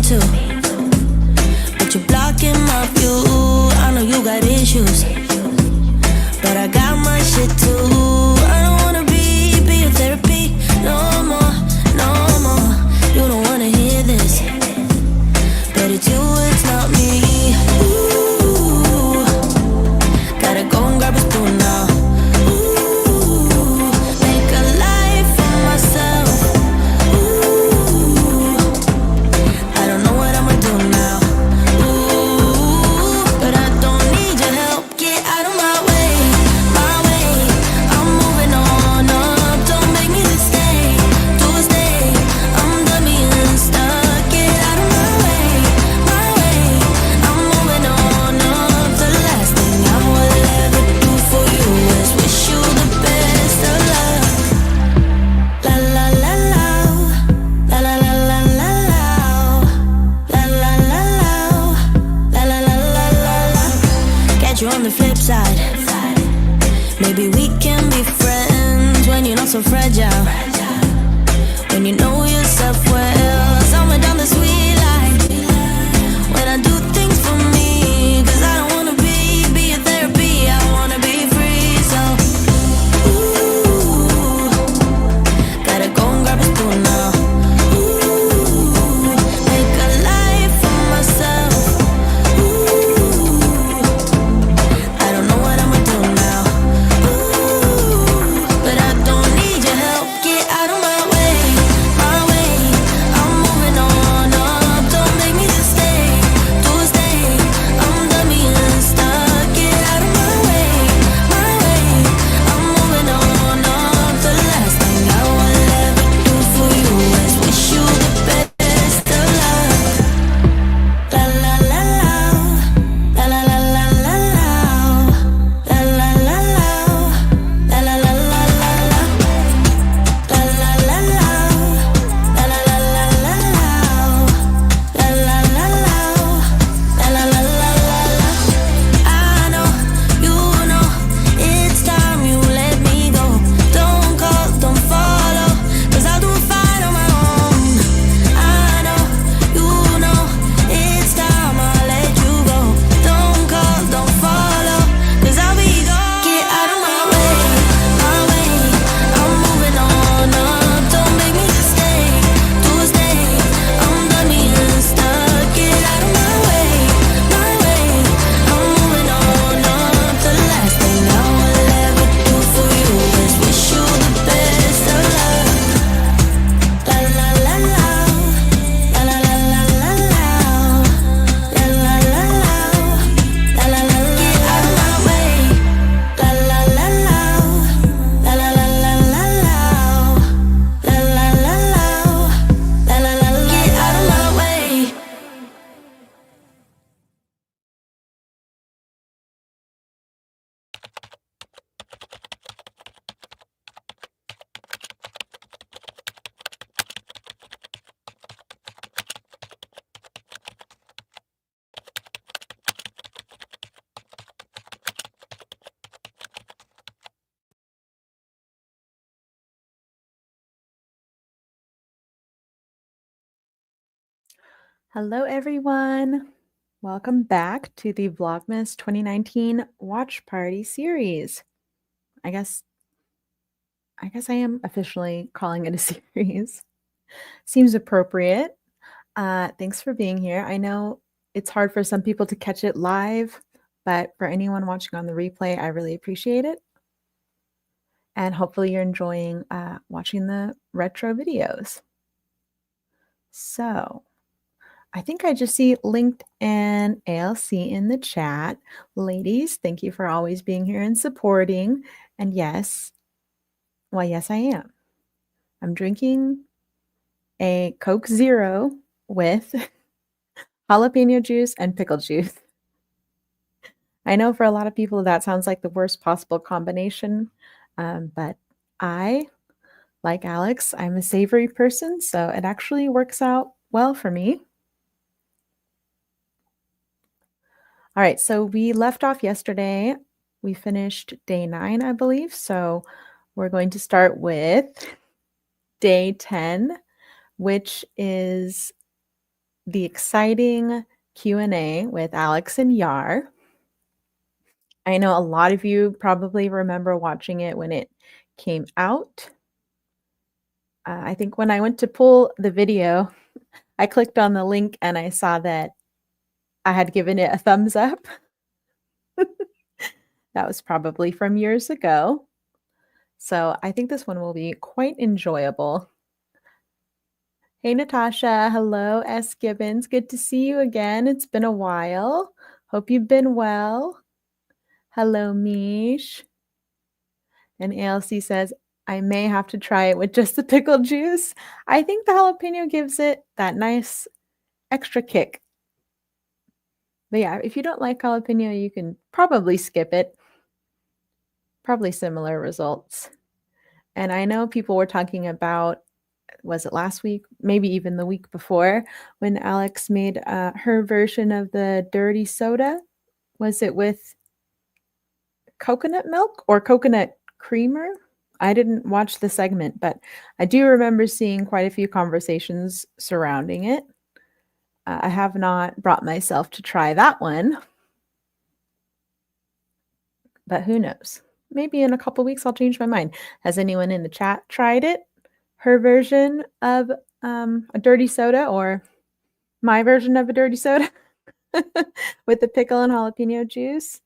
too. But you're blocking my view. I know you got issues, but I got my shit too. I don't wanna be your therapy no more, no more. You don't wanna hear this, but it's you, it's not me. Ooh, gotta go and grab a spoon now. Ooh, make a life for myself. Ooh, I don't know what I'ma do now. Ooh, but I don't need your help. Get out of my way, my way. I'm moving on up. Don't make me stay, to stay. I'm done being stuck. Get out of my way, my way. I'm moving on up. The last thing I will ever do for you is wish you the best of luck. La la la la, la la la la la la, la la la la, la la la la la. Catch you on the flip side. Maybe we can be friends when you're not so fragile. When you know yourself well, somewhere down the sweet line. When I do things for me, 'cause I don't wanna be your therapy. I wanna be free, so ooh, gotta go and grab a spoon now. Ooh, make a life for myself. Ooh, I don't know what I'ma do now. Ooh, but I don't need your help. Get out of my way, my way. I'm moving on up. Don't make me just stay, to stay. I'm done being stuck. Get out of my way, my way. I'm moving on up. The last thing I will ever do for you is wish you the best of luck. La la la la, la la la la la la, la la la la, la la la la la la, la la la la, la la la la, la la la la la la, la la la la la la, la la la la la la, la la la la la la, la la la la la la, la la la la la la, la la la la la la la, la la la la la la, la la la la la la, la la la la la la, la la la la la la, la la la la la la, la la la la la la, la la la la la la, la la la la la la, I know, you know, it's time you let me go. Don't call, don't follow, 'cause I'll do fine on my own. I know, you know, it's time I let you go. Don't call, don't follow, 'cause I'll be gone. Get out of my way, my way. I'm moving on up. Don't make me just stay, to stay. I'm done being stuck. Get out of my way, my way. I'm moving on up. The last thing I will ever do for you is wish you the best of luck. La la la la, la la la la la la, la la la la, la la la la. Get out of my way, la la la la, la la la la la la, la la la la, la la la la. Get out of my way. Hello, everyone. Welcome back to the Vlogmas 2019 Watch Party series. I guess I am officially calling it a series. Seems appropriate. Thanks for being here. I know it's hard for some people to catch it live, but for anyone watching on the replay, I really appreciate it. And hopefully you're enjoying watching the retro videos. So I think I just see linked and ALC in the chat. Ladies, thank you for always being here and supporting. And yes, well, yes, I am. I'm drinking a Coke Zero with jalapeno juice and pickle juice. I know for a lot of people that sounds like the worst possible combination, but I, like Alex, I'm a savory person, so it actually works out well for me. All right, so we left off yesterday. We finished day 9, I believe. So we're going to start with day 10, which is the exciting Q&A with Alex and Yar. I know a lot of you probably remember watching it when it came out. I think when I went to pull the video, I clicked on the link and I saw that I had given it a thumbs up. That was probably from years ago. So I think this one will be quite enjoyable. Hey, Natasha. Hello, S. Gibbons. Good to see you again. It's been a while. Hope you've been well. Hello, Mish. And ALC says, I may have to try it with just the pickle juice. I think the jalapeno gives it that nice extra kick. But yeah, if you don't like jalapeno, you can probably skip it. Probably similar results. And I know people were talking about, was it last week? Maybe even the week before, when Alex made her version of the dirty soda. Was it with coconut milk or coconut creamer? I didn't watch the segment, but I do remember seeing quite a few conversations surrounding it. I have not brought myself to try that one, but who knows? Maybe in a couple weeks I'll change my mind. Has anyone in the chat tried it? Her version of a dirty soda or my version of a dirty soda with the pickle and jalapeno juice?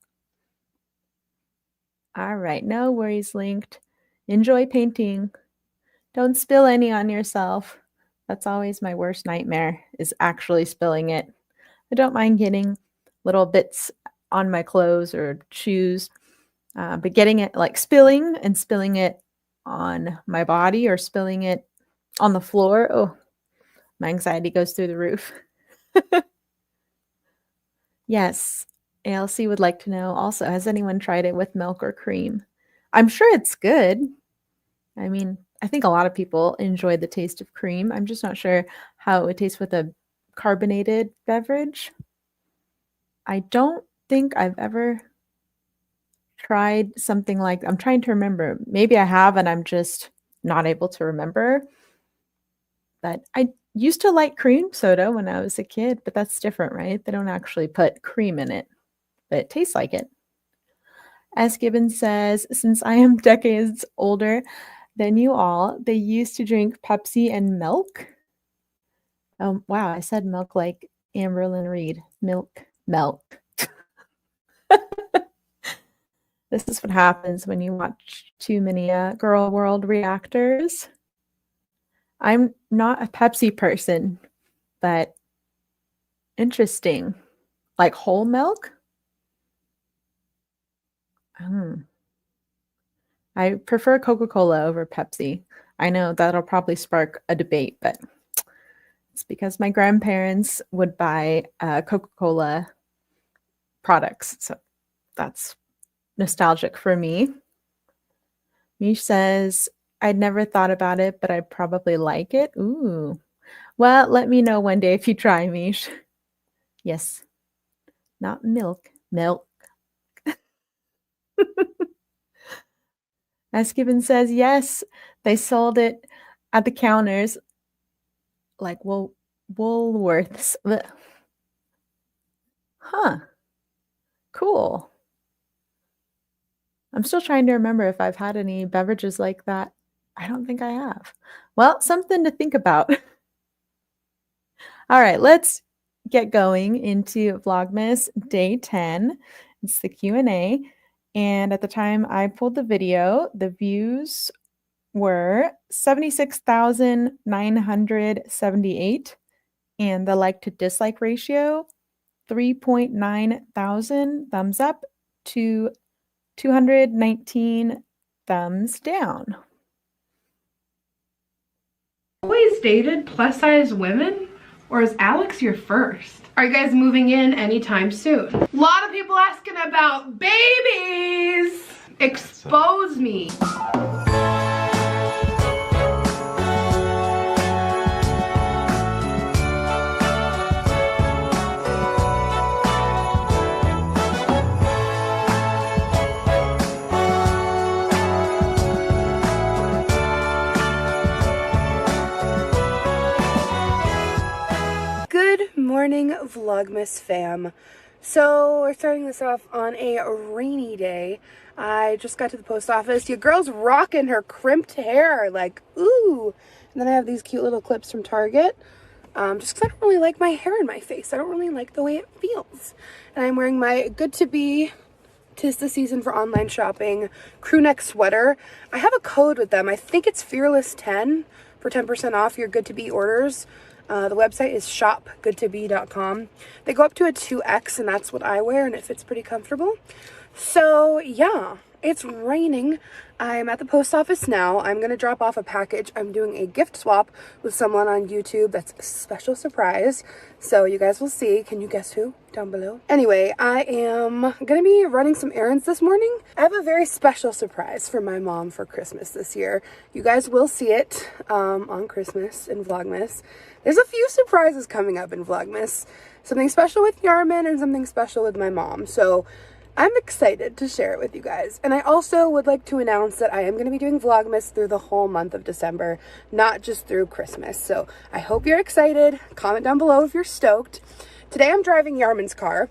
All right, no worries, Linked. Enjoy painting. Don't spill any on yourself. That's always my worst nightmare, is actually spilling it. I don't mind getting little bits on my clothes or shoes, but getting it like spilling it on my body or spilling it on the floor, oh, my anxiety goes through the roof. Yes, ALC would like to know also, has anyone tried it with milk or cream? I'm sure it's good. I mean, I think a lot of people enjoy the taste of cream. I'm just not sure how it would taste with a carbonated beverage. I don't think I've ever tried something like, I'm trying to remember. Maybe I have and I'm just not able to remember. But I used to like cream soda when I was a kid, but that's different, right? They don't actually put cream in it, but it tastes like it. As Gibbons says, since I am decades older than you all, they used to drink Pepsi and milk. Wow, I said milk like Amberlyn Reed. Milk. This is what happens when you watch too many Girl World reactors. I'm not a Pepsi person, but interesting. Like whole milk? I prefer Coca-Cola over Pepsi. I know that'll probably spark a debate, but it's because my grandparents would buy Coca-Cola products. So that's nostalgic for me. Mish says, I'd never thought about it, but I'd probably like it. Ooh. Well, let me know one day if you try, Mish. Yes. Not milk. Milk. As Gibbon says, yes, they sold it at the counters like Woolworths. Huh. Cool. I'm still trying to remember if I've had any beverages like that. I don't think I have. Well, something to think about. All right, let's get going into Vlogmas Day 10. It's the Q&A. And at the time I pulled the video, the views were 76,978. And the like to dislike ratio, 3.9 thousand thumbs up to 219 thumbs down. Always dated plus size women? Or is Alex your first? Are you guys moving in anytime soon? A lot of people asking about babies! Expose me. Good Vlogmas fam. So we're starting this off on a rainy day. I just got to the post office. Your girl's rocking her crimped hair, like, ooh. And then I have these cute little clips from Target. Just because I don't really like my hair in my face. I don't really like the way it feels. And I'm wearing my good to be, 'tis the season for online shopping crew neck sweater. I have a code with them. I think it's fearless10 for 10% off your good to be orders. The website is shopgoodtobe.com. They go up to a 2X, and that's what I wear, and it fits pretty comfortable. So yeah, it's raining. I'm at the post office now. I'm gonna drop off a package. I'm doing a gift swap with someone on YouTube. That's a special surprise. So you guys will see. Can you guess who? Down below. Anyway, I am gonna be running some errands this morning. I have a very special surprise for my mom for Christmas this year. You guys will see it on Christmas in Vlogmas. There's a few surprises coming up in Vlogmas. Something special with Yarman and something special with my mom. So I'm excited to share it with you guys. And I also would like to announce that I am going to be doing Vlogmas through the whole month of December, not just through Christmas. So I hope you're excited. Comment down below if you're stoked. Today I'm driving Yarman's car,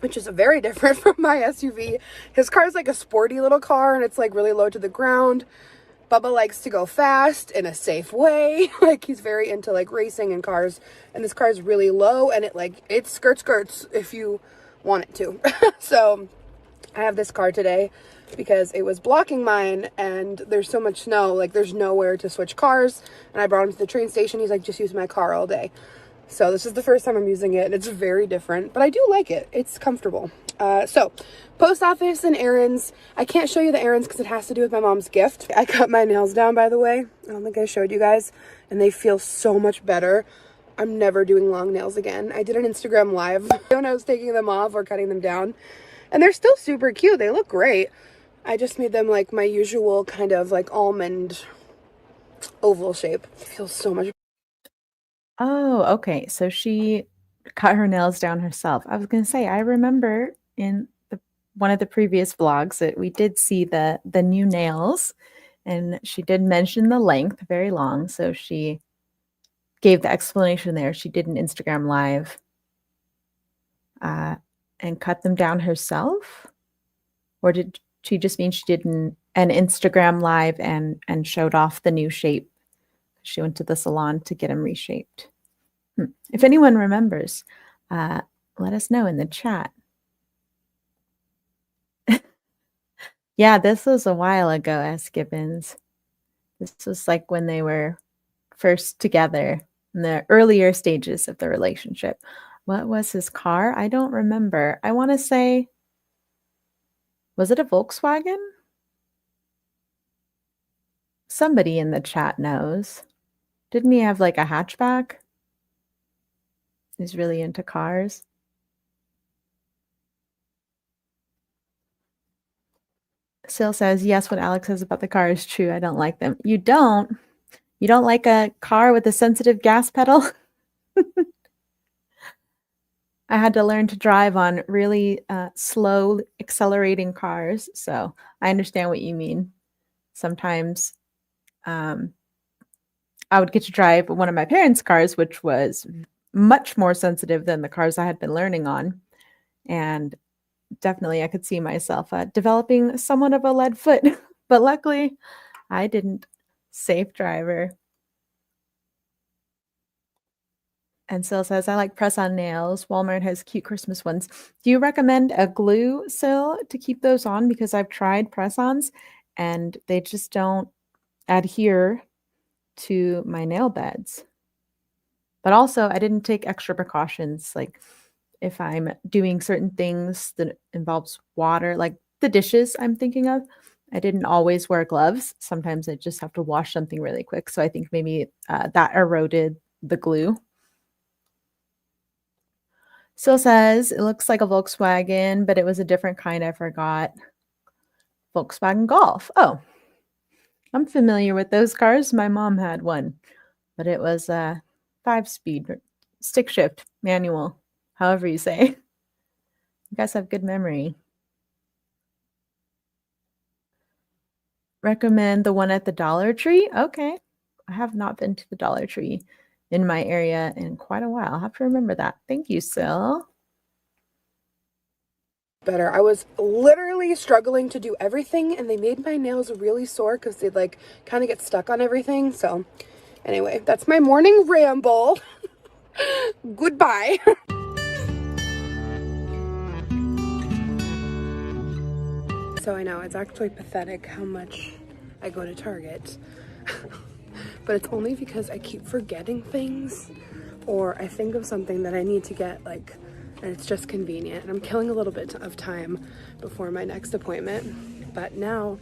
which is very different from my SUV. His car is like a sporty little car, and it's like really low to the ground. Bubba likes to go fast in a safe way. Like, he's very into like racing and cars, and this car is really low, and it skirts if you want it to. So I have this car today because it was blocking mine, and there's so much snow, like there's nowhere to switch cars. And I brought him to the train station. He's like, just use my car all day. So this is the first time I'm using it, and it's very different, but I do like it. It's comfortable. So post office and errands. I can't show you the errands because it has to do with my mom's gift. I cut my nails down, by the way. I don't think I showed you guys, and they feel so much better. I'm never doing long nails again. I did an Instagram live when I was taking them off or cutting them down, and they're still super cute. They look great. I just made them like my usual kind of like almond oval shape. It feels so much. Oh, okay. So she cut her nails down herself. I was going to say, I remember in one of the previous vlogs that we did see the new nails, and she did mention the length, very long. So she gave the explanation there. She did an Instagram live and cut them down herself? Or did she just mean she did an Instagram live and showed off the new shape? She went to the salon to get them reshaped. If anyone remembers, let us know in the chat. Yeah, this was a while ago, S. Gibbons. This was like when they were first together in the earlier stages of the relationship. What was his car? I don't remember. I want to say, was it a Volkswagen? Somebody in the chat knows. Didn't he have like a hatchback? He's really into cars. Sil says, yes, what Alex says about the car is true. I don't like them. You don't? You don't like a car with a sensitive gas pedal? I had to learn to drive on really slow accelerating cars. So I understand what you mean. Sometimes I would get to drive one of my parents' cars, which was much more sensitive than the cars I had been learning on. And definitely I could see myself developing somewhat of a lead foot. But luckily, I didn't. Safe driver. And Sil says, I like press-on nails. Walmart has cute Christmas ones. Do you recommend a glue, Sil, to keep those on? Because I've tried press-ons, and they just don't adhere to my nail beds. But also, I didn't take extra precautions. Like if I'm doing certain things that involves water, like the dishes I'm thinking of, I didn't always wear gloves. Sometimes I just have to wash something really quick. So I think maybe that eroded the glue. Still says, it looks like a Volkswagen, but it was a different kind. I forgot. Volkswagen Golf. Oh, I'm familiar with those cars. My mom had one, but it was a 5-speed stick shift manual, however you say. You guys have good memory. Recommend the one at the Dollar Tree? Okay. I have not been to the Dollar Tree in my area in quite a while. I'll have to remember that. Thank you, Sil. Better. I was literally struggling to do everything, and they made my nails really sore because they'd like kind of get stuck on everything. So anyway, that's my morning ramble. Goodbye. So I know it's actually pathetic how much I go to Target, but it's only because I keep forgetting things, or I think of something that I need to get, like, and it's just convenient, and I'm killing a little bit of time before my next appointment. But now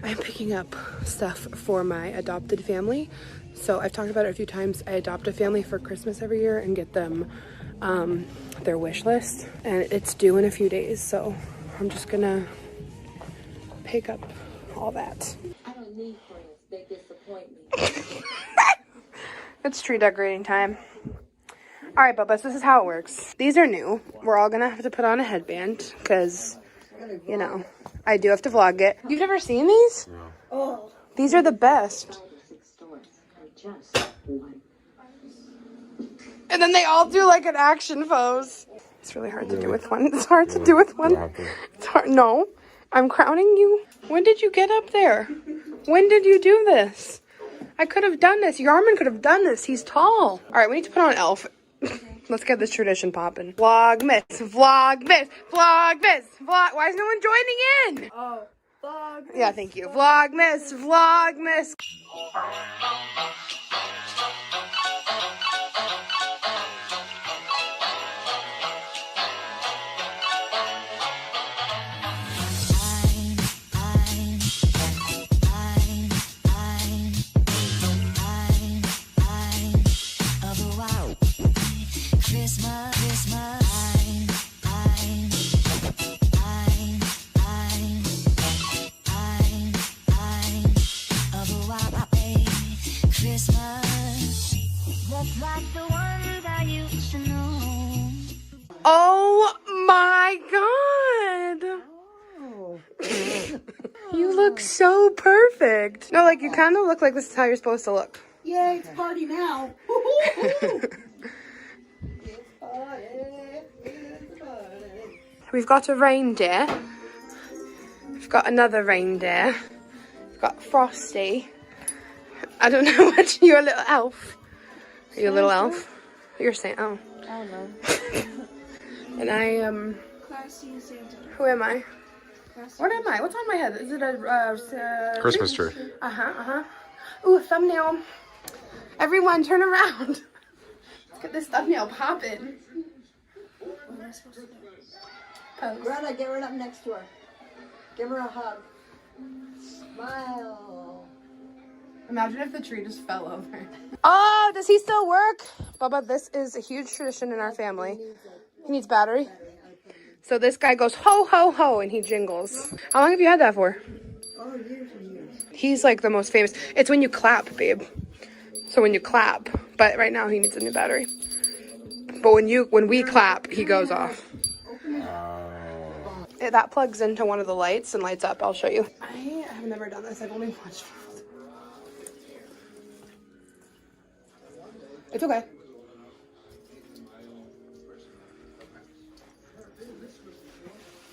I'm picking up stuff for my adopted family. So I've talked about it a few times. I adopt a family for Christmas every year and get them their wish list, and it's due in a few days, so I'm just gonna pick up all that. I don't need friends, they disappoint me. It's tree decorating time. All right, Bubba, so this is how it works. These are new. We're all gonna have to put on a headband because, you know, I do have to vlog it. You've never seen these? No. Oh. These are the best. And then they all do like an action pose. It's really hard to do with one. It's hard to do with one. It's hard. No, I'm crowning you. When did you get up there? When did you do this? I could have done this. Yarman could have done this. He's tall. All right, we need to put on an elf. Let's get this tradition popping. Vlogmas, vlogmas, vlogmas, vlog. Why is no one joining in? Oh, vlogmas. Yeah, thank you. Vlogmas, vlogmas. Oh my God! Oh. You look so perfect. No, like you kind of look like this is how you're supposed to look. Yay, it's party now. We've got a reindeer. We've got another reindeer. We've got Frosty. I don't know what you're a little elf. Are you a little elf? You're saying, oh. I don't know. And I am. Who am I? What am I? What's on my head? Is it a Christmas tree? Ooh, a thumbnail. Everyone, turn around. Let's get this thumbnail popping. What am I supposed to do? Pose. Greta, get right up next to her. Give her a hug. Smile. Imagine if the tree just fell over. Oh, does he still work? Bubba, this is a huge tradition in our family. He needs battery. So this guy goes ho, ho, ho, and he jingles. How long have you had that for? Oh, years and years. He's like the most famous. It's when you clap, babe. So when you clap. But right now he needs a new battery. But when we clap, he goes off. That plugs into one of the lights and lights up. I'll show you. I have never done this. I've only watched. It's okay.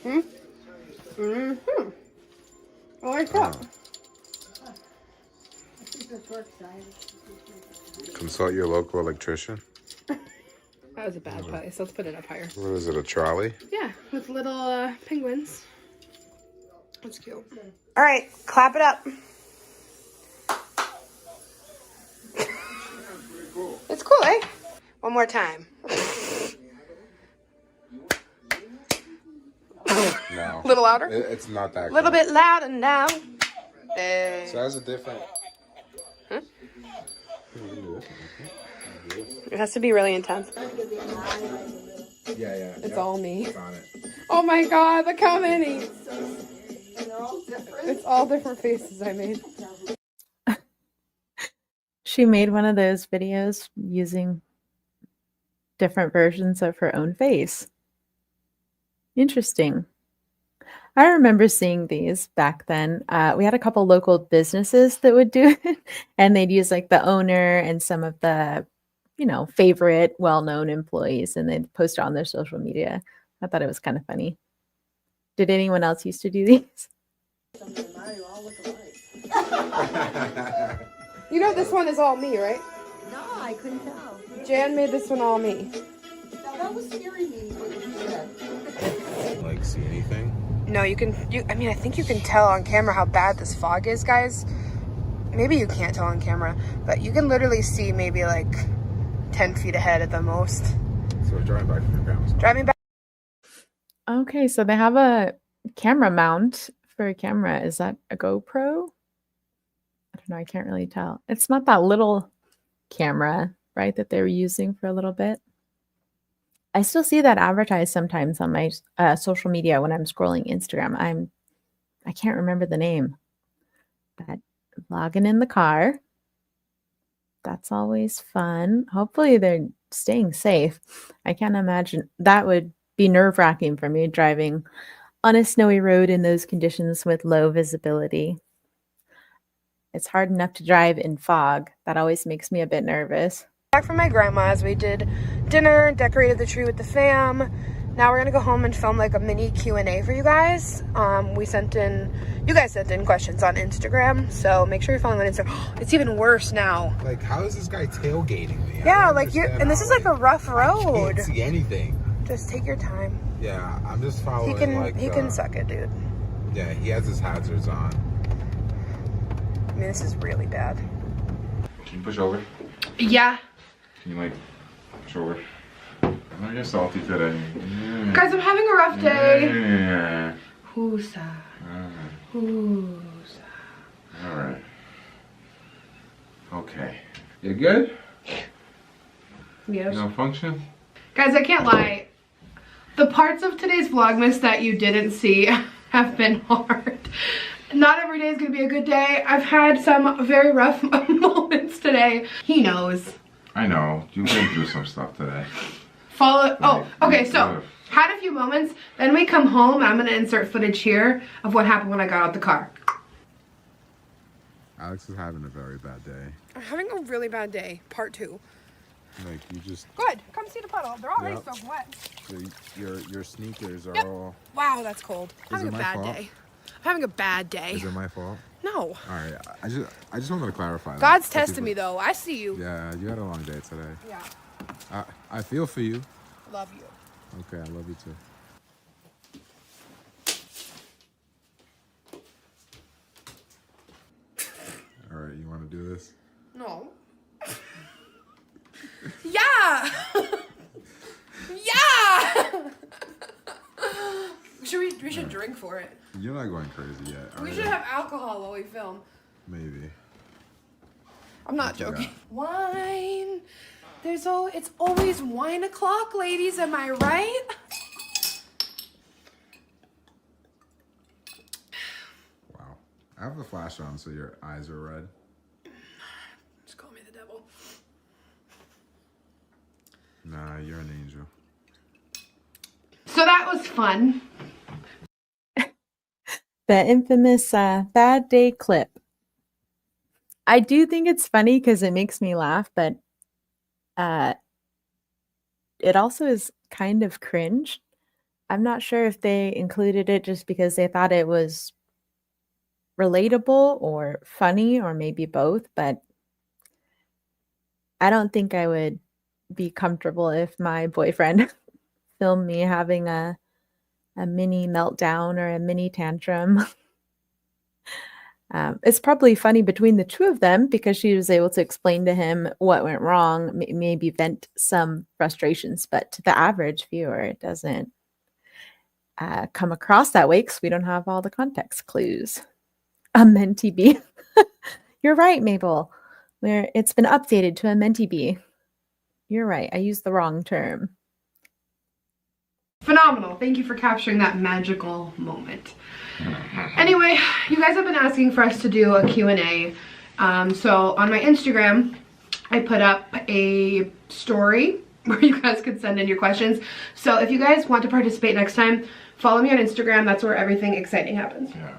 I like that. Consult your local electrician. That was a bad place. Let's put it up higher. What is it, a trolley? Yeah, with little penguins. That's cute. All right, clap it up. It's cool, eh? One more time. No. A little louder? It's not that A little bit louder now. So that's a different... Huh? It has to be really intense. Yeah. It's all me. It's on it. Oh my God, look how many. It's all different faces I made. She made one of those videos using different versions of her own face. Interesting. I remember seeing these back then. We had a couple local businesses that would do it, and they'd use like the owner and some of the you know, favorite, well-known employees, and they'd post it on their social media. I thought it was kind of funny. Did anyone else used to do these? You know this one is all me, right? No, I couldn't tell. Jan made this one all me. Now, that was scaring me, what you said. Like, see anything? No, I mean, I think you can tell on camera how bad this fog is, guys. Maybe you can't tell on camera, but you can literally see maybe like 10 feet ahead at the most. So we're driving back from your grandma's house. Driving back. Okay, so they have a camera mount for a camera. Is that a GoPro? I don't know. I can't really tell. It's not that little camera, right, that they were using for a little bit. I still see that advertised sometimes on my social media when I'm scrolling Instagram. I can't remember the name, but logging in the car. That's always fun. Hopefully they're staying safe. I can't imagine that would be nerve-wracking for me driving on a snowy road in those conditions with low visibility. It's hard enough to drive in fog. That always makes me a bit nervous. Back from my grandma's, we did dinner, decorated the tree with the fam. Now we're gonna go home and film like a mini Q&A for you guys. You guys sent in questions on Instagram, so make sure you're following on Instagram. It's even worse now. Like, how is this guy tailgating me? Yeah, like and this is like a rough road. I can't see anything. Just take your time. Yeah, I'm just following. He can suck it, dude. Yeah, he has his hazards on. I mean, this is really bad. Can you push over? Yeah. Can you like push over? I'm just salty today. Yeah. Guys, I'm having a rough day. Yeah. Whosa. Whosa. All right. Okay. You good? Yes. You don't function? Guys, I can't lie. The parts of today's vlogmas that you didn't see have been hard. Not every day is going to be a good day. I've had some very rough moments today. He knows. I know. You've been through some stuff today. Okay, so had a few moments. Then we come home and I'm going to insert footage here of what happened when I got out the car. Alex is having a very bad day. I'm having a really bad day. Part 2. Like, you just... Good. Come see the puddle. They're already Yep. soaking wet. So your sneakers are Yep. all... Wow, that's cold. Is Having it a my bad fault? day. I'm having a bad day. Is it my fault? No. All right, I just wanted to clarify that. God's For testing people- me though. I see you. Yeah, you had a long day today. Yeah. I feel for you. Love you. Okay, I love you too. All right, you want to do this? No. Yeah. Yeah. We should drink for it. You're not going crazy yet. We should have alcohol while we film. Maybe. I'm not I joking. forgot. Wine. It's always wine o'clock, ladies. Am I right? Wow. I have the flash on, so your eyes are red. Just call me the devil. Nah, you're an angel. So that was fun. The infamous bad day clip. I do think it's funny because it makes me laugh, but it also is kind of cringe. I'm not sure if they included it just because they thought it was relatable or funny or maybe both, but I don't think I would be comfortable if my boyfriend filmed me having a mini meltdown or a mini tantrum. It's probably funny between the two of them because she was able to explain to him what went wrong, maybe vent some frustrations, but to the average viewer, it doesn't come across that way because we don't have all the context clues. A mentee bee. You're right, Mabel. It's been updated to a mentee bee. You're right. I used the wrong term. Phenomenal. Thank you for capturing that magical moment. Anyway, you guys have been asking for us to do a Q&A. So on my Instagram, I put up a story where you guys could send in your questions. So if you guys want to participate next time, follow me on Instagram. That's where everything exciting happens. Yeah.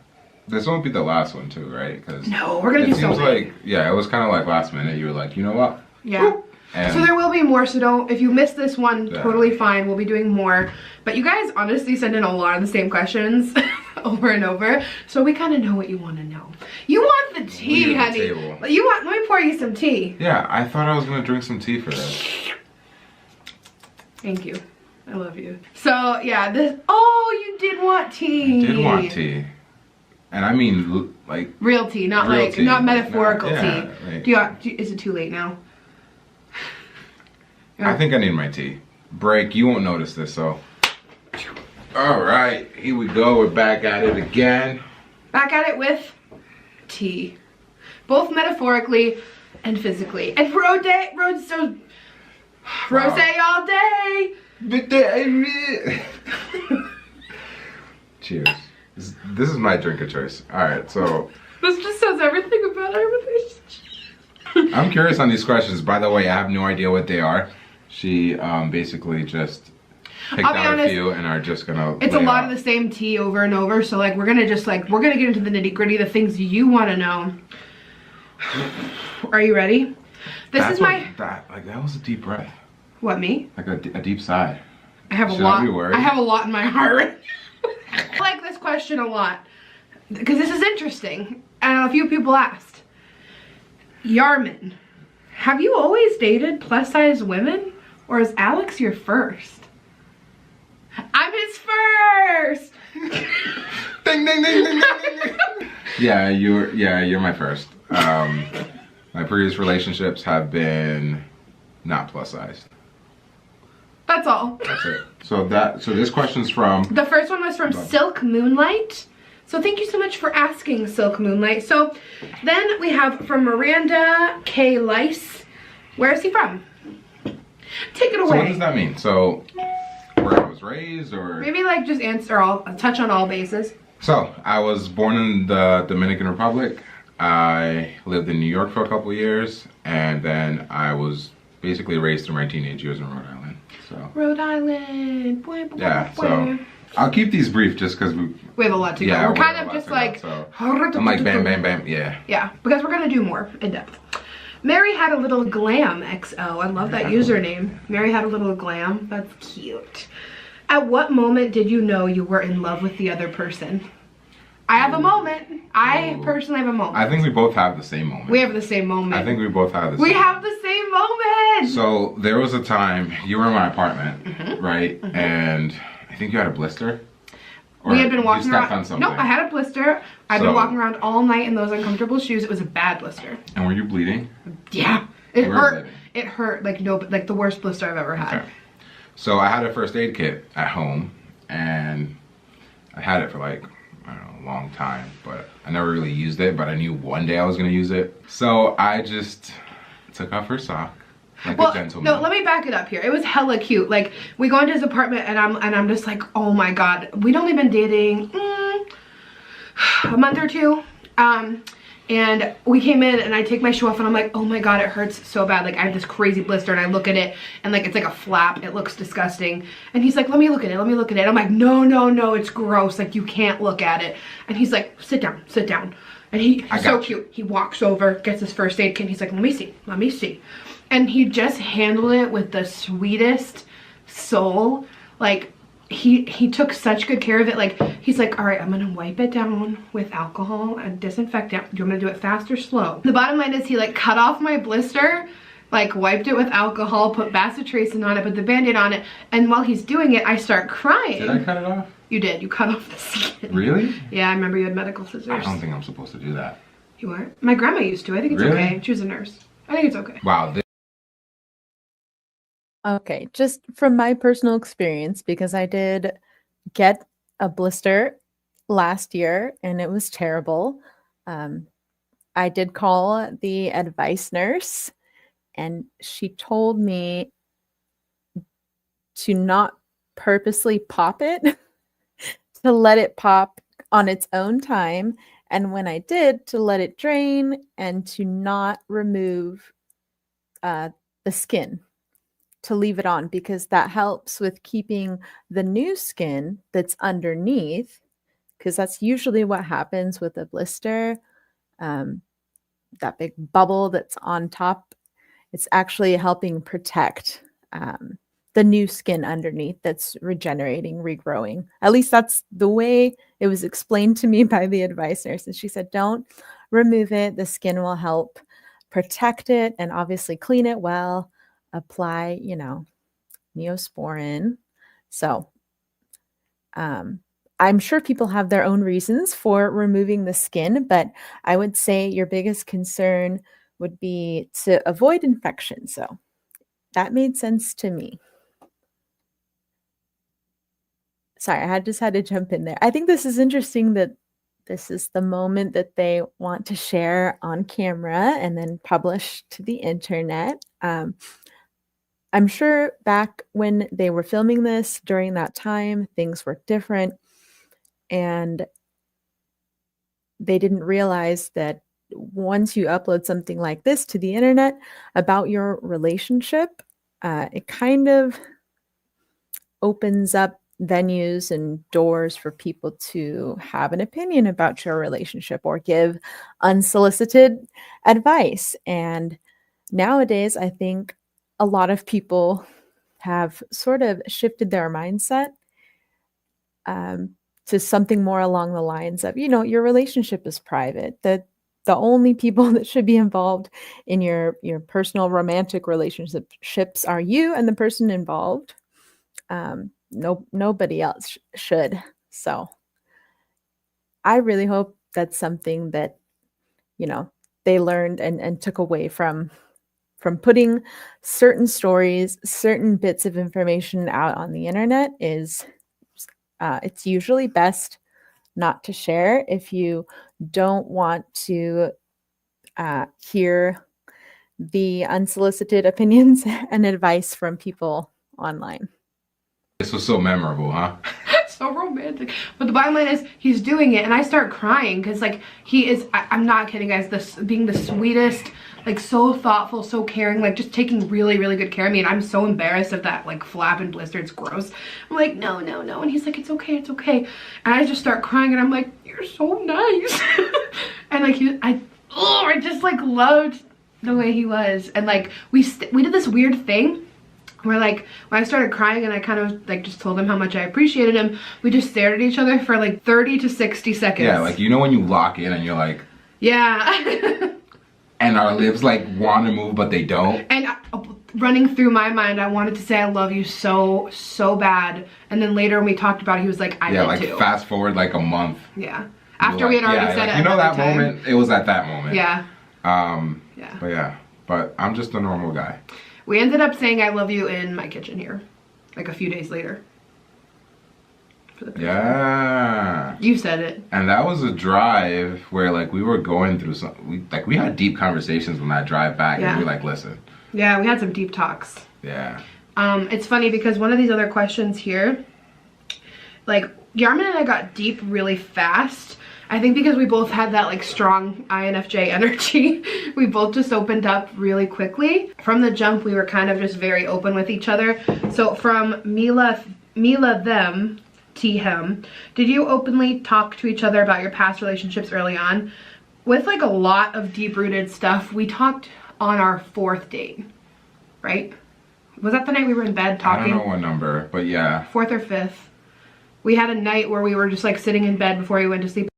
This won't be the last one too, right? Because no, we're gonna do so many. Like, yeah, it was kind of like last minute. You were like, you know what? Yeah. And so there will be more, so don't, if you missed this one, Yeah. totally fine, we'll be doing more. But you guys honestly send in a lot of the same questions over and over, so we kind of know what you want to know. You want the tea, We at the honey. table. You want, let me pour you some tea. Yeah, I thought I was gonna drink some tea for this. Thank you. I love you. So yeah, this, oh, you did want tea. I did want tea. And I mean, like, Real tea, not Real like, tea, not like, metaphorical yeah, tea. like- Is it too late now? I think I need my tea. Break, you won't notice this, so. All right, here we go. We're back at it again. Back at it with tea. Both metaphorically and physically. And rose all day. Cheers. This is my drink of choice. All right, so This just says everything about our relationship. I'm curious on these questions. By the way, I have no idea what they are. She basically just picked I'll be out honest, a few and are just gonna. It's a lot of the same tea over and over, so like we're gonna get into the nitty gritty, the things you want to know. Are you ready? That was a deep breath, What, me? like a deep sigh. I have Should a I lot. be worried? I have a lot in my heart. I like this question a lot because this is interesting. And a few people asked, Yarman, have you always dated plus size women, or is Alex your first? I'm his first. Ding ding ding ding ding ding. You're my first. My previous relationships have been not plus sized. That's all. That's it. So this question's from. The first one was from Silk Moonlight. So thank you so much for asking, Silk Moonlight. So then we have from Miranda K. Lice. Where is he from? Take it away. So what does that mean? So where I was raised, or Maybe like just touch on all bases. So I was born in the Dominican Republic. I lived in New York for a couple years, and then I was basically raised through my teenage years in Rhode Island. So Rhode Island. Boy, boy, yeah, boy. so I'll keep these brief just because We have a lot to go. Yeah, We're we have kind a of lot just to like. go, so I'm like bam, bam, bam. Yeah. Yeah, because we're gonna do more in depth. Mary had a little glam XO. I love that username. Mary had a little glam. That's cute. At what moment did you know you were in love with the other person? I have a moment. I personally have a moment. I think we both have the same moment. We have the same moment. I think we both have the same. We have the same moment. So there was a time you were in my apartment, right? And I think you had a blister. Or We had been walking you stepped around. on something. Nope, I had a blister. I've been So- walking around all night in those uncomfortable shoes. It was a bad blister. And were you bleeding? Yeah, it You were hurt. bleeding. It hurt like the worst blister I've ever had. Okay. So I had a first aid kit at home, and I had it for like, I don't know, a long time, but I never really used it, but I knew one day I was gonna use it. So I just took off her sock like a gentleman. No, let me back it up here. It was hella cute. Like we go into his apartment and I'm just like, oh my god. We'd only been dating a month or two. And we came in and I take my shoe off and I'm like, oh my god, it hurts so bad. Like I have this crazy blister and I look at it and like it's like a flap. It looks disgusting. And he's like, let me look at it, let me look at it. I'm like, no, no, no, it's gross. Like you can't look at it. And he's like, sit down, sit down. And he's so cute. He walks over, gets his first aid kit. He's like, let me see, let me see. And he just handled it with the sweetest soul. Like he took such good care of it. Like he's like, all right, I'm gonna wipe it down with alcohol and disinfectant. Do you want me to do it fast or slow? The bottom line is he like cut off my blister, like wiped it with alcohol, put bacitracin on it, put the band-aid on it, and while he's doing it I start crying. Did I cut it off? You did. You cut off the skin. Really? Yeah, I remember you had medical scissors. I don't think I'm supposed to do that. You weren't? My grandma used to. I think it's Really? okay. She was a nurse. I think it's okay. Wow. Okay, just from my personal experience, because I did get a blister last year and it was terrible. I did call the advice nurse and she told me to not purposely pop it, to let it pop on its own time. And when I did, to let it drain and to not remove the skin, to leave it on, because that helps with keeping the new skin that's underneath, because that's usually what happens with a blister. That big bubble that's on top, it's actually helping protect the new skin underneath that's regenerating, regrowing. At least that's the way it was explained to me by the advice nurse. And she said, don't remove it. The skin will help protect it and obviously clean it well, apply, Neosporin. So I'm sure people have their own reasons for removing the skin, but I would say your biggest concern would be to avoid infection. So that made sense to me. Sorry, I just had to jump in there. I think this is interesting that this is the moment that they want to share on camera and then publish to the internet. I'm sure back when they were filming this during that time, things were different. And they didn't realize that once you upload something like this to the internet about your relationship, it kind of opens up venues and doors for people to have an opinion about your relationship or give unsolicited advice. And nowadays, I think a lot of people have sort of shifted their mindset to something more along the lines of, your relationship is private. That the only people that should be involved in your personal romantic relationships are you and the person involved. Nobody else should. So I really hope that's something that, they learned and took away from putting certain stories, certain bits of information out on the internet is it's usually best not to share if you don't want to hear the unsolicited opinions and advice from people online. This was so memorable, huh? So romantic. But the bottom line is he's doing it and I start crying because like he is, I'm not kidding guys, this being the sweetest, like so thoughtful, so caring, like just taking really, really good care of me. And I'm so embarrassed of that like flap and blister. It's gross. I'm like, no. And he's like, it's okay. And I just start crying and I'm like, you're so nice. And like I just like loved the way he was. And like we did this weird thing where like when I started crying and I kind of like just told him how much I appreciated him, we just stared at each other for like 30 to 60 seconds. Yeah, like when you lock in and you're like, yeah. And our lips like want to move but they don't. And running through my mind, I wanted to say I love you so bad. And then later when we talked about it, he was like, I did like too. Fast forward like a month. Yeah. After we had already said it. That moment, it was at that moment. Yeah. But I'm just a normal guy. We ended up saying I love you in my kitchen here, like a few days later. Yeah. You said it. And that was a drive where like we were going through we had deep conversations on that drive back. Yeah. And we were like, listen. Yeah, we had some deep talks. Yeah. It's funny because one of these other questions here, like Yarman and I got deep really fast. I think because we both had that like strong INFJ energy, we both just opened up really quickly. From the jump, we were kind of just very open with each other. So from Mila them, T him, did you openly talk to each other about your past relationships early on? With like a lot of deep-rooted stuff, we talked on our 4th date, right? Was that the night we were in bed talking? I don't know what number, but yeah. 4th or 5th. We had a night where we were just like sitting in bed before we went to sleep.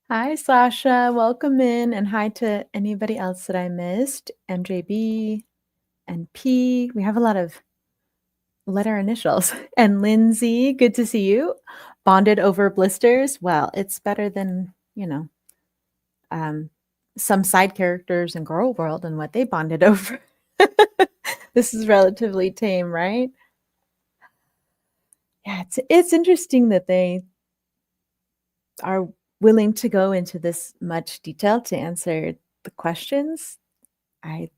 Hi, Sasha. Welcome in. And hi to anybody else that I missed. MJB and P. We have a lot of letter initials. And Lindsay, good to see you. Bonded over blisters. Well, it's better than, some side characters in Girl World and what they bonded over. This is relatively tame, right? Yeah, it's interesting that they are willing to go into this much detail to answer the questions. I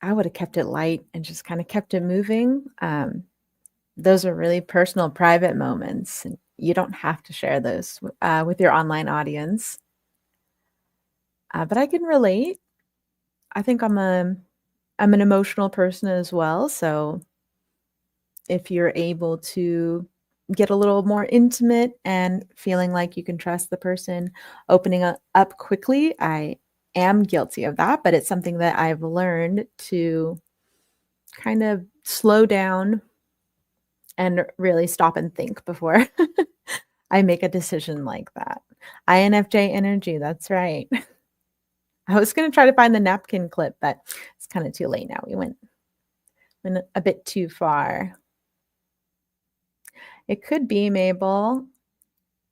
would have kept it light and just kind of kept it moving. Those are really personal, private moments. And you don't have to share those with your online audience. But I can relate. I think I'm an emotional person as well. So if you're able to get a little more intimate and feeling like you can trust the person, opening up quickly, I am guilty of that, but it's something that I've learned to kind of slow down and really stop and think before I make a decision like that. INFJ energy, that's right. I was going to try to find the napkin clip, but it's kind of too late now. We went a bit too far. It could be, Mabel.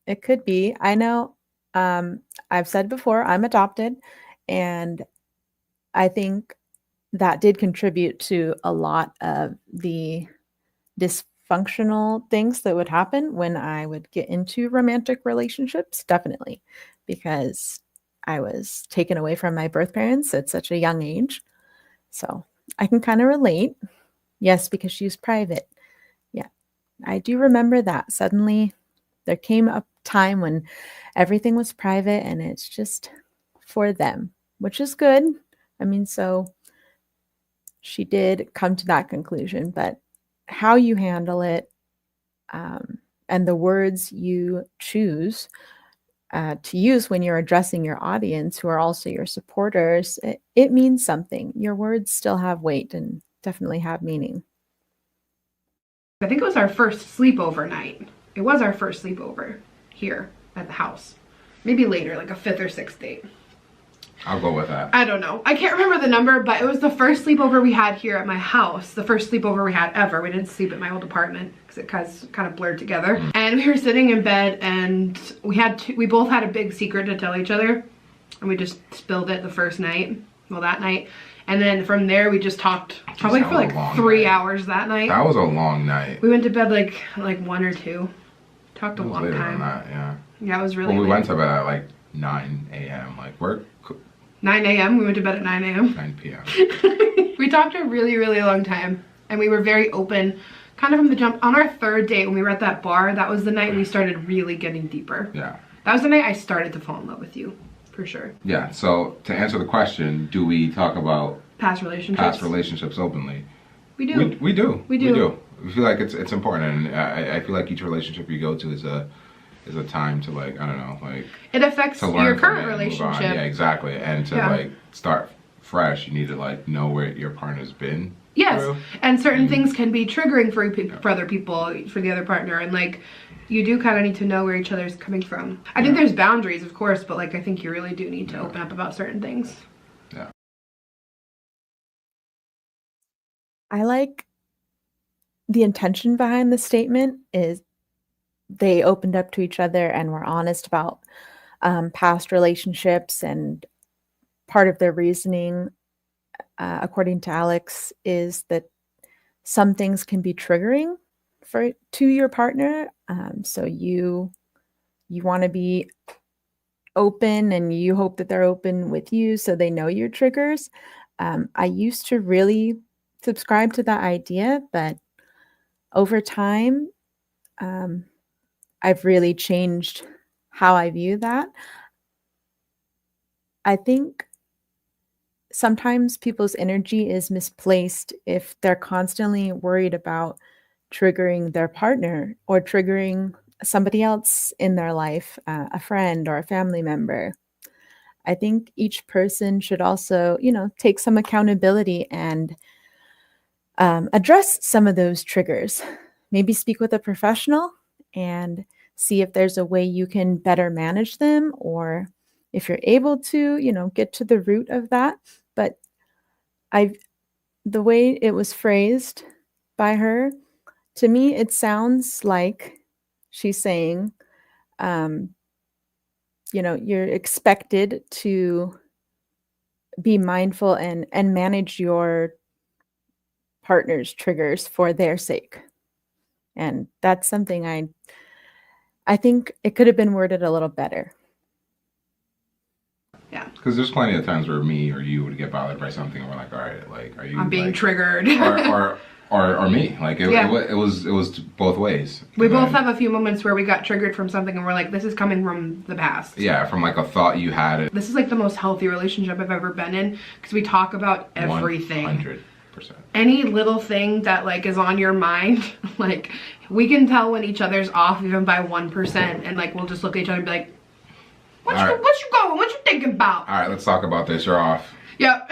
It could be. I know I've said before, I'm adopted, and I think that did contribute to a lot of the dysfunctional things that would happen when I would get into romantic relationships, definitely, because I was taken away from my birth parents at such a young age. So I can kind of relate. Yes, because she was private. Yeah, I do remember that. Suddenly there came a time when everything was private and it's just for them, which is good. I mean, so she did come to that conclusion, but how you handle it and the words you choose to use when you're addressing your audience, who are also your supporters, it means something. Your words still have weight and definitely have meaning. I think it was our first sleepover night. It was our first sleepover here at the house. Maybe later, like a 5th or 6th date. I'll go with that. I don't know. I can't remember the number, but it was the first sleepover we had here at my house. The first sleepover we had ever. We didn't sleep at my old apartment because it kind of blurred together. And we were sitting in bed and we both had a big secret to tell each other. And we just spilled it the first night. Well, that night. And then from there, we just talked probably for like 3 hours that night. That was a long night. We went to bed like 1 or 2. Talked a long time. That, yeah. Yeah, it was really Well, we late. went to bed at like 9 a.m. Like, we're 9 a.m. We went to bed at 9 a.m. 9 p.m. We talked a really, really long time. And we were very open, kind of from the jump. On our 3rd date, when we were at that bar, that was the night we started really getting deeper. Yeah. That was the night I started to fall in love with you, for sure. Yeah, so to answer the question, do we talk about Past relationships openly? We do. We do. We do. I feel like it's important, and I feel like each relationship you go to is a time to, like, I don't know, like, It affects to learn your from current it and move on. relationship. Yeah, exactly. And to like start fresh, you need to like know where your partner's been. Yes, through. and certain things can be triggering for other people, for the other partner, and like you do kind of need to know where each other's coming from. I think there's boundaries, of course, but like I think you really do need to open up about certain things. Yeah. I like the intention behind the statement is they opened up to each other and were honest about past relationships, and part of their reasoning, according to Alex, is that some things can be triggering to your partner. So you want to be open, and you hope that they're open with you so they know your triggers. I used to really subscribe to that idea, but over time, I've really changed how I view that. I think sometimes people's energy is misplaced if they're constantly worried about triggering their partner or triggering somebody else in their life, a friend or a family member. I think each person should also, take some accountability and address some of those triggers. Maybe speak with a professional and see if there's a way you can better manage them, or if you're able to, get to the root of that. But the way it was phrased by her, to me, it sounds like she's saying, you're expected to be mindful and manage your partner's triggers for their sake. And that's something I think it could have been worded a little better. Yeah. Because there's plenty of times where me or you would get bothered by something, and we're like, all right, like, are you? I'm being like, triggered. or me. Like it was both ways. We both have a few moments where we got triggered from something, and we're like, this is coming from the past. Yeah, from like a thought you had. This is like the most healthy relationship I've ever been in, because we talk about everything. 100%. Any little thing that like is on your mind, like we can tell when each other's off even by 1%, and like we'll just look at each other and be like, What you going? What you thinking about? All right, let's talk about this. You're off. Yep.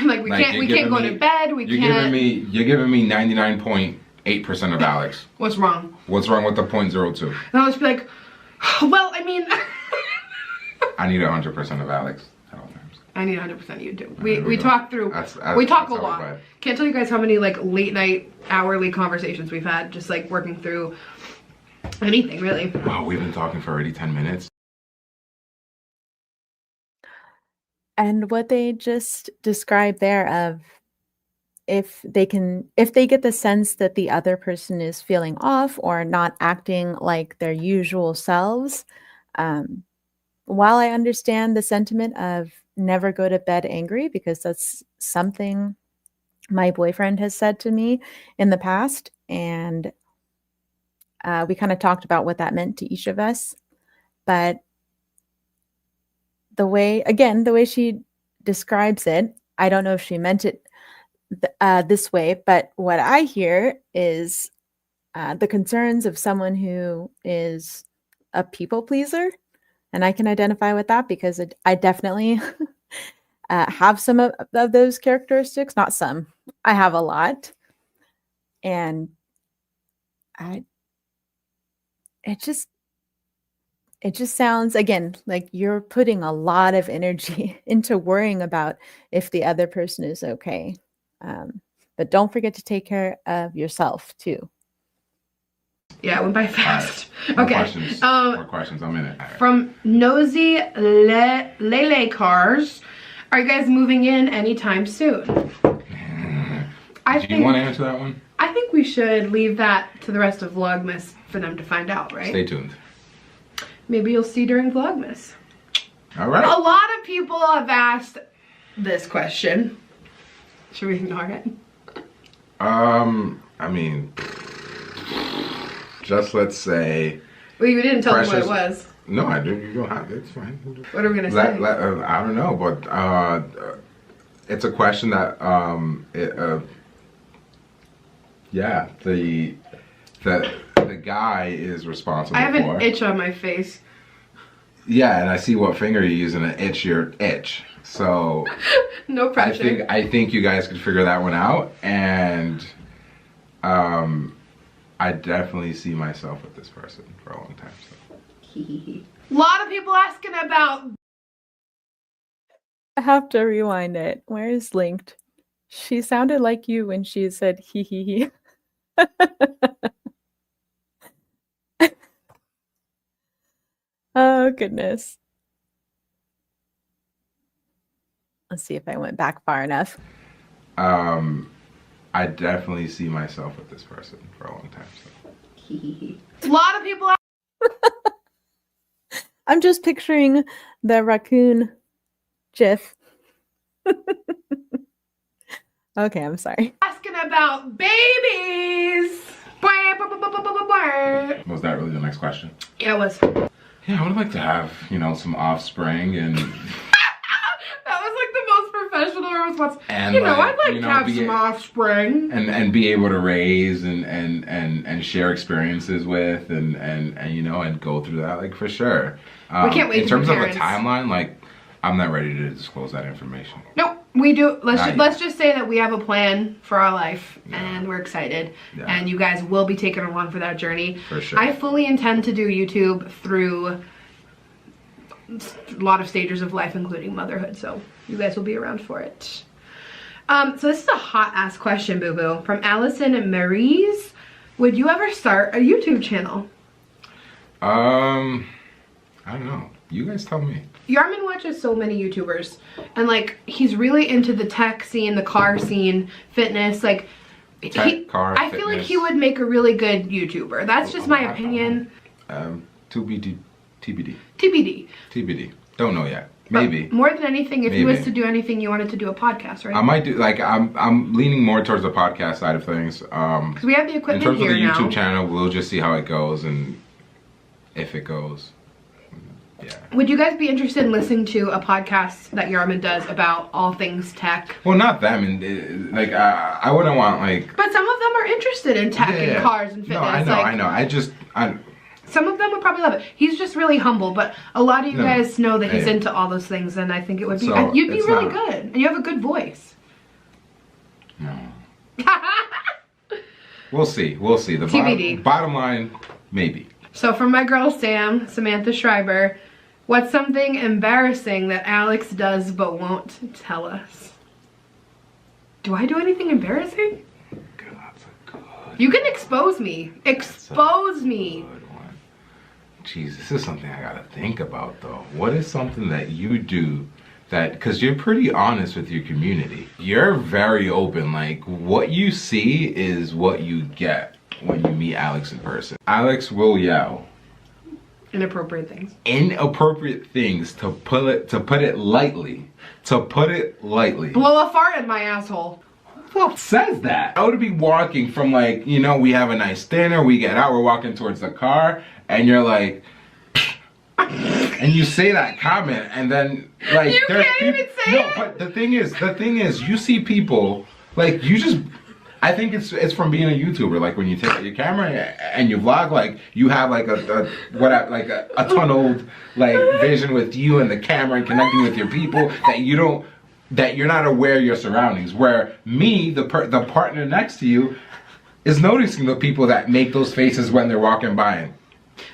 Like we can't go to bed. You're giving me 99.8% of Alex. What's wrong? What's wrong with the 0.02? And I'll just be like, well, I mean. I need 100% of Alex at all times. I need 100% of you too. We talk through. We talk a lot. Can't tell you guys how many like late night, hourly conversations we've had, just like working through anything really. Wow, we've been talking for already 10 minutes. And what they just described there of if they get the sense that the other person is feeling off or not acting like their usual selves, while I understand the sentiment of never go to bed angry, because that's something my boyfriend has said to me in the past, and we kind of talked about what that meant to each of us, but the way she describes it, I don't know if she meant it this way, but what I hear is the concerns of someone who is a people pleaser, and I can identify with that because I definitely have some of those characteristics. Not some, I have a lot, and it just sounds, again, like you're putting a lot of energy into worrying about if the other person is okay. But don't forget to take care of yourself too. Yeah, it went by fast. Right. Okay. More questions. I'm in it. Right. From Nosy Lele Cars, are you guys moving in anytime soon? Do you want to answer that one? I think we should leave that to the rest of Vlogmas for them to find out, right? Stay tuned. Maybe you'll see during Vlogmas. All right. A lot of people have asked this question. Should we ignore it? I mean, just let's say. Well, you didn't tell them what it was. No, I didn't. You don't have to. It's fine. What are we gonna say? I don't know, but it's a question that yeah, the guy is responsible for. I have an itch on my face. Yeah, and I see what finger you're using to itch your itch. So no pressure. I think you guys could figure that one out, and I definitely see myself with this person for a long time. So. A lot of people asking about. I have to rewind it. Where is linked? She sounded like you when she said hee hee hee. Oh goodness. Let's see if I went back far enough. I definitely see myself with this person for a long time. So. A lot of people. I'm just picturing the raccoon gif. Okay, I'm sorry. Asking about babies. Was that really the next question? Yeah, it was. Yeah, I would like to have, some offspring and. That was like the most professional response. And I'd like to have some offspring. And be able to raise and share experiences with and go through that, like, for sure. We can't wait in terms to of be a timeline, like, I'm not ready to disclose that information. Nope, we do. Let's just say that we have a plan for our life, and we're excited, and you guys will be taken along for that journey. For sure. I fully intend to do YouTube through a lot of stages of life, including motherhood, so you guys will be around for it. So this is a hot ass question, boo boo, from Allison Maries. Would you ever start a YouTube channel? I don't know. You guys tell me. Yarm watches so many YouTubers, and like he's really into the tech scene, the car scene, fitness. Like, I feel like he would make a really good YouTuber. That's just my opinion. TBD. Don't know yet. Maybe. But more than anything, if he was to do anything, you wanted to do a podcast, right? I might do. Like, I'm leaning more towards the podcast side of things. Because we have the equipment here now. In terms of the YouTube now. channel, we'll just see how it goes and if it goes. Yeah. Would you guys be interested in listening to a podcast that Yarm does about all things tech? Well, not them. And like, I wouldn't want like. But some of them are interested in tech and cars and fitness. No, I know. Some of them would probably love it. He's just really humble, but a lot of you guys know that he's Hey. into all those things, and I think it would be, So, you'd be it's really not- good, and you have a good voice. No. We'll see. We'll see. The TBD. bottom line, maybe. So from my girl Sam, Samantha Schreiber, what's something embarrassing that Alex does but won't tell us? Do I do anything embarrassing? God, that's a good. You can expose me. Expose me. Good one. Jeez, this is something I gotta think about though. What is something that you do that, because you're pretty honest with your community. You're very open, like what you see is what you get when you meet Alex in person. Alex will yell Inappropriate things. inappropriate things, to put it lightly. Blow a fart in my asshole. Who says that? I would be walking from like, you know, we have a nice dinner, we get out, we're walking towards the car, and you're like, and you say that comment, and then like You there's can't even say no, it. but the thing is, you see people like you just. I think it's from being a YouTuber. Like when you take out your camera and you vlog, like you have like a tunneled like vision with you and the camera and connecting with your people that you're not aware of your surroundings. Where me, the partner next to you, is noticing the people that make those faces when they're walking by.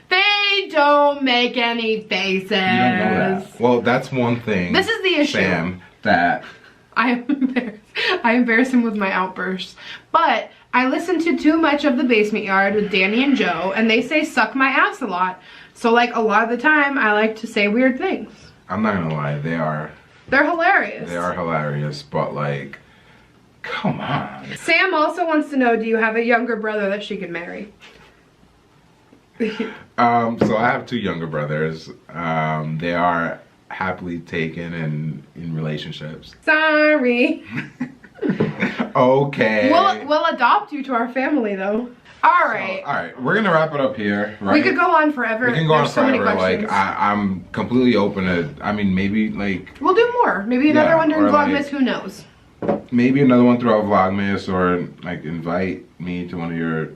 They don't make any faces. You don't know that. Well, that's one thing. This is the issue. Sam, that I am embarrassed. I embarrass him with my outbursts. But I listen to too much of The Basement Yard with Danny and Joe, and they say suck my ass a lot. So like a lot of the time, I like to say weird things. I'm not gonna lie, They're hilarious. they are hilarious, but like, come on. Sam also wants to know, do you have a younger brother that she can marry? So I have two younger brothers. They are happily taken and in relationships. Sorry. Okay. We'll adopt you to our family though. All right. All right, we're gonna wrap it up here. Right? We could go on forever. We can go on There's so many forever. questions. Like I'm completely open to. I mean, maybe like We'll do more. Maybe another Yeah, one during or Vlogmas. like- Who knows? maybe another one throughout Vlogmas, or like invite me to one of your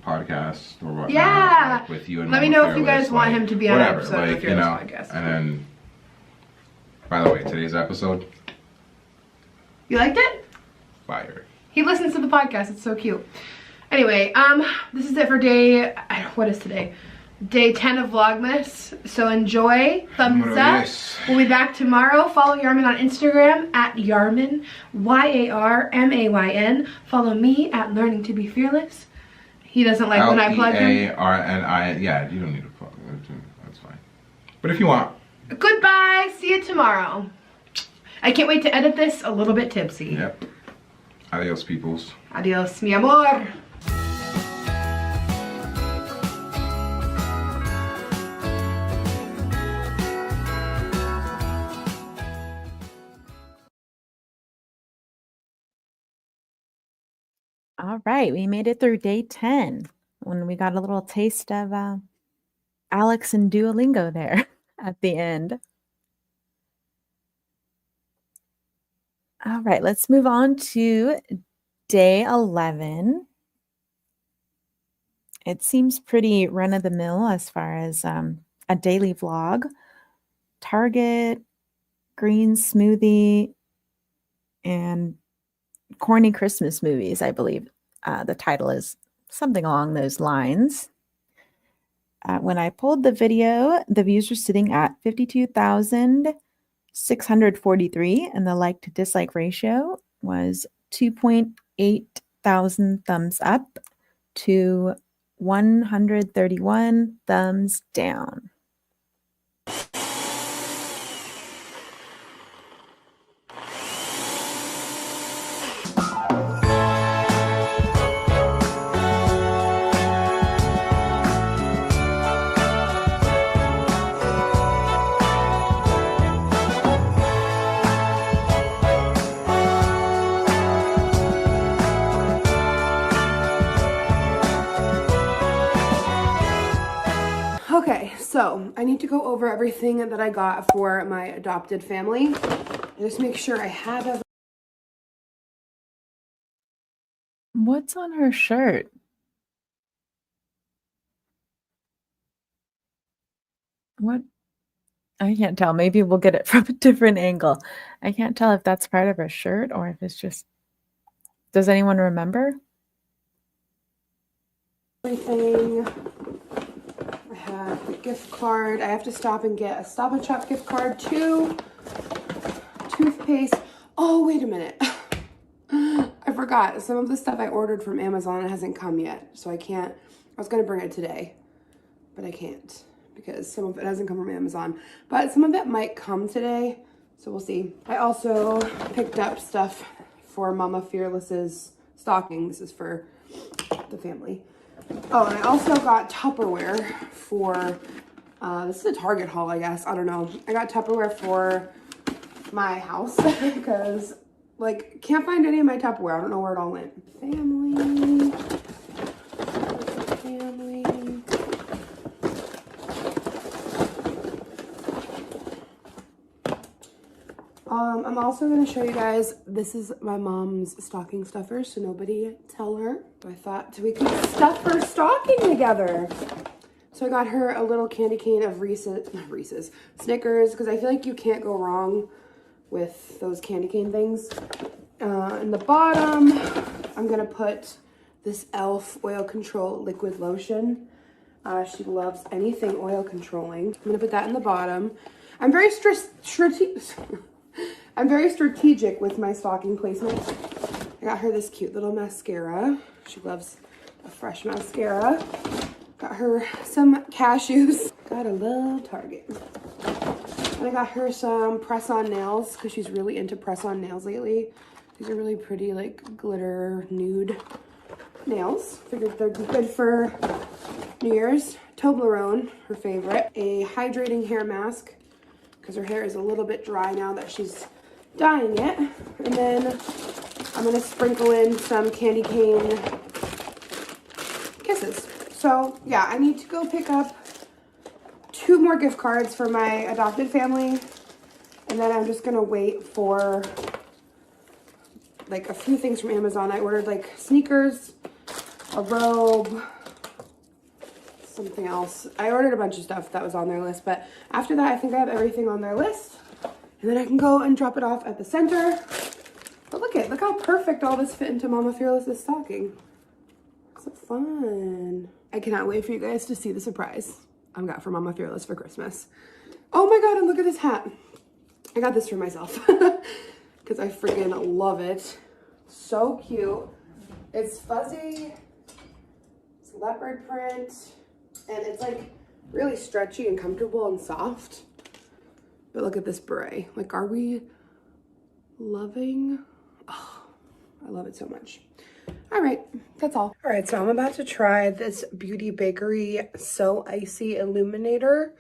podcasts or whatnot. Yeah. Like, with you and Let me Mama know if you Fearless, guys want like, him to be on an whatever, episode of like, the you know, Fearless podcast. And then, by the way, today's episode, You liked it? fire. He listens to the podcast. It's so cute. Anyway, this is it for what is today? Day 10 of Vlogmas. So enjoy. Thumbs up. Yes. We'll be back tomorrow. Follow Yarman on Instagram at Yarman, YARMAYN. Follow me at Learning to Be Fearless. He doesn't like when I plug him. LEARNI. Yeah, you don't need to plug. That's fine. But if you want. Goodbye. See you tomorrow. I can't wait to edit this a little bit tipsy. Yep. Adios, peoples. Adios, mi amor. All right, we made it through day 10 when we got a little taste of Alex and Duolingo there at the end. All right, let's move on to day 11. It seems pretty run-of-the-mill as far as a daily vlog. Target, green smoothie, and corny Christmas movies, I believe. The title is something along those lines. When I pulled the video, the views were sitting at 52,643, and the like to dislike ratio was 2.8 thousand thumbs up to 131 thumbs down. Okay, so I need to go over everything that I got for my adopted family. Just make sure I have everything. What's on her shirt? What? I can't tell. Maybe we'll get it from a different angle. I can't tell if that's part of a shirt or if it's just... Does anyone remember? Everything. I have a gift card. I have to stop and get a Stop and Shop gift card too. Toothpaste. Oh, wait a minute. I forgot. Some of the stuff I ordered from Amazon hasn't come yet. So I can't. I was going to bring it today, but I can't because some of it hasn't come from Amazon. But some of it might come today. So we'll see. I also picked up stuff for Mama Fearless's stocking. This is for the family. Oh, and I also got Tupperware for, this is a Target haul, I guess. I don't know. I got Tupperware for my house because, like, can't find any of my Tupperware. I don't know where it all went. Family. I'm also going to show you guys, this is my mom's stocking stuffer, so nobody tell her. I thought we could stuff her stocking together. So I got her a little candy cane of Snickers, because I feel like you can't go wrong with those candy cane things. In the bottom, I'm going to put this e.l.f. oil control liquid lotion. She loves anything oil controlling. I'm going to put that in the bottom. I'm very strategic with my stocking placement. I got her this cute little mascara. She loves a fresh mascara. Got her some cashews. Gotta love Target. And I got her some press-on nails because she's really into press-on nails lately. These are really pretty, like, glitter nude nails. Figured they're good for New Year's. Toblerone, her favorite. A hydrating hair mask because her hair is a little bit dry now that she's dyeing it. And then I'm gonna sprinkle in some candy cane kisses. So yeah, I need to go pick up 2 more gift cards for my adopted family, and then I'm just gonna wait for like a few things from Amazon. I ordered like sneakers, a robe, something else. I ordered a bunch of stuff that was on their list, but after that I think I have everything on their list. And then I can go and drop it off at the center. But look how perfect all this fit into Mama Fearless's stocking. So fun. I cannot wait for you guys to see the surprise I've got for Mama Fearless for Christmas. Oh my god, and look at this hat. I got this for myself because I freaking love it. So cute. It's fuzzy. It's leopard print. And it's like really stretchy and comfortable and soft. But look at this beret. Like, are we loving? Oh, I love it so much. All right, that's all. All right, so I'm about to try this Beauty Bakery So Icy Illuminator.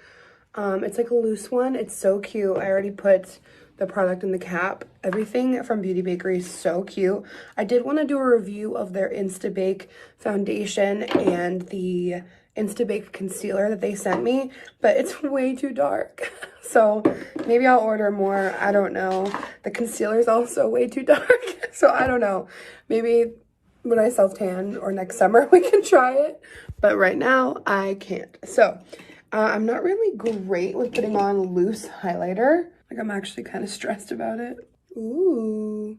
It's like a loose one. It's so cute. I already put the product in the cap. Everything from Beauty Bakery is so cute. I did want to do a review of their Instabake foundation and the Instabake concealer that they sent me, but it's way too dark. So maybe I'll order more. I don't know. The concealer is also way too dark. So I don't know. Maybe when I self-tan or next summer we can try it. But right now I can't. So I'm not really great with putting on loose highlighter. Like, I'm actually kind of stressed about it. Ooh,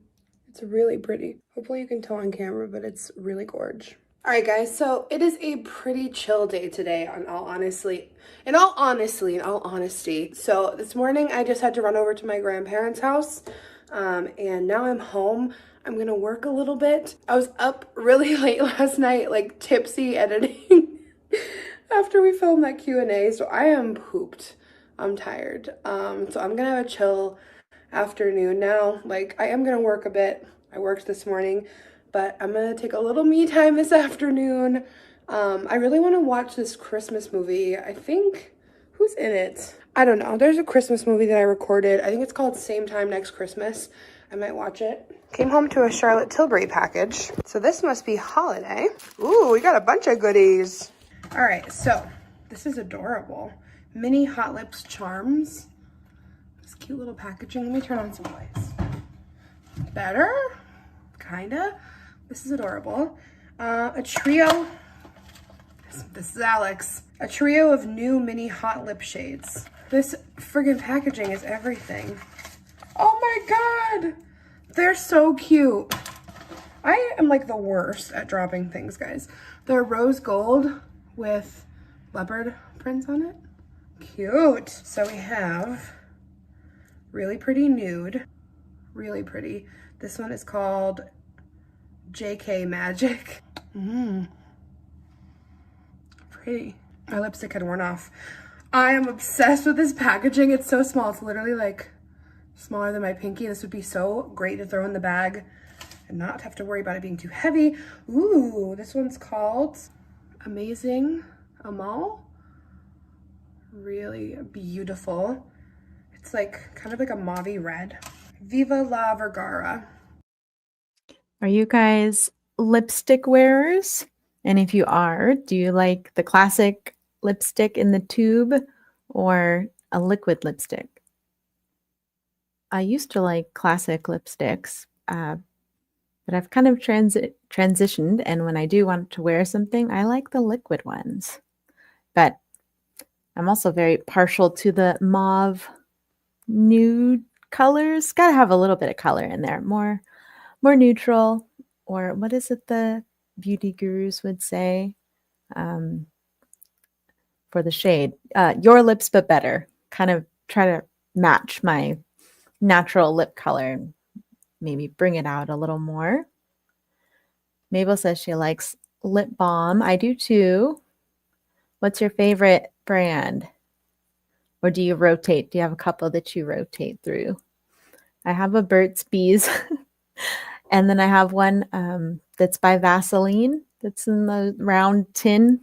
it's really pretty. Hopefully you can tell on camera, but it's really gorge. All right, guys, so it is a pretty chill day today, in all honesty. So this morning I just had to run over to my grandparents' house, and now I'm home. I'm gonna work a little bit. I was up really late last night, like tipsy editing after we filmed that Q&A, so I am pooped. I'm tired. So I'm gonna have a chill afternoon now. Like, I am gonna work a bit. I worked this morning, but I'm gonna take a little me time this afternoon. I really want to watch this Christmas movie. I think, who's in it? I don't know. There's a Christmas movie that I recorded. I think it's called Same Time Next Christmas. I might watch it. Came home to a Charlotte Tilbury package. So this must be holiday. Ooh, we got a bunch of goodies. All right, so this is adorable. Mini Hot Lips charms. This cute little packaging. Let me turn on some lights. Better? Kinda. This is adorable. A trio This is Alex. A trio of new mini hot lip shades. This friggin' packaging is everything. Oh my God. They're so cute. I am like the worst at dropping things, guys. They're rose gold with leopard prints on it. Cute. So we have really pretty nude. Really pretty. This one is called JK Magic. Pretty. My lipstick had worn off. I am obsessed with this packaging. It's so small. It's literally like smaller than my pinky. This would be so great to throw in the bag and not have to worry about it being too heavy. Ooh, this one's called Amazing Amal. Really beautiful. It's like kind of like a mauve red. Viva la Vergara. Are you guys lipstick wearers? And if you are, do you like the classic lipstick in the tube or a liquid lipstick? I used to like classic lipsticks, but I've kind of transitioned, and when I do want to wear something, I like the liquid ones. But I'm also very partial to the mauve nude colors. Gotta have a little bit of color in there, more neutral, or what is it the beauty gurus would say for the shade? Your lips but better. Kind of try to match my natural lip color and maybe bring it out a little more. Mabel says she likes lip balm. I do too. What's your favorite brand? Or do you rotate? Do you have a couple that you rotate through? I have a Burt's Bees. And then I have one that's by Vaseline. That's in the round tin.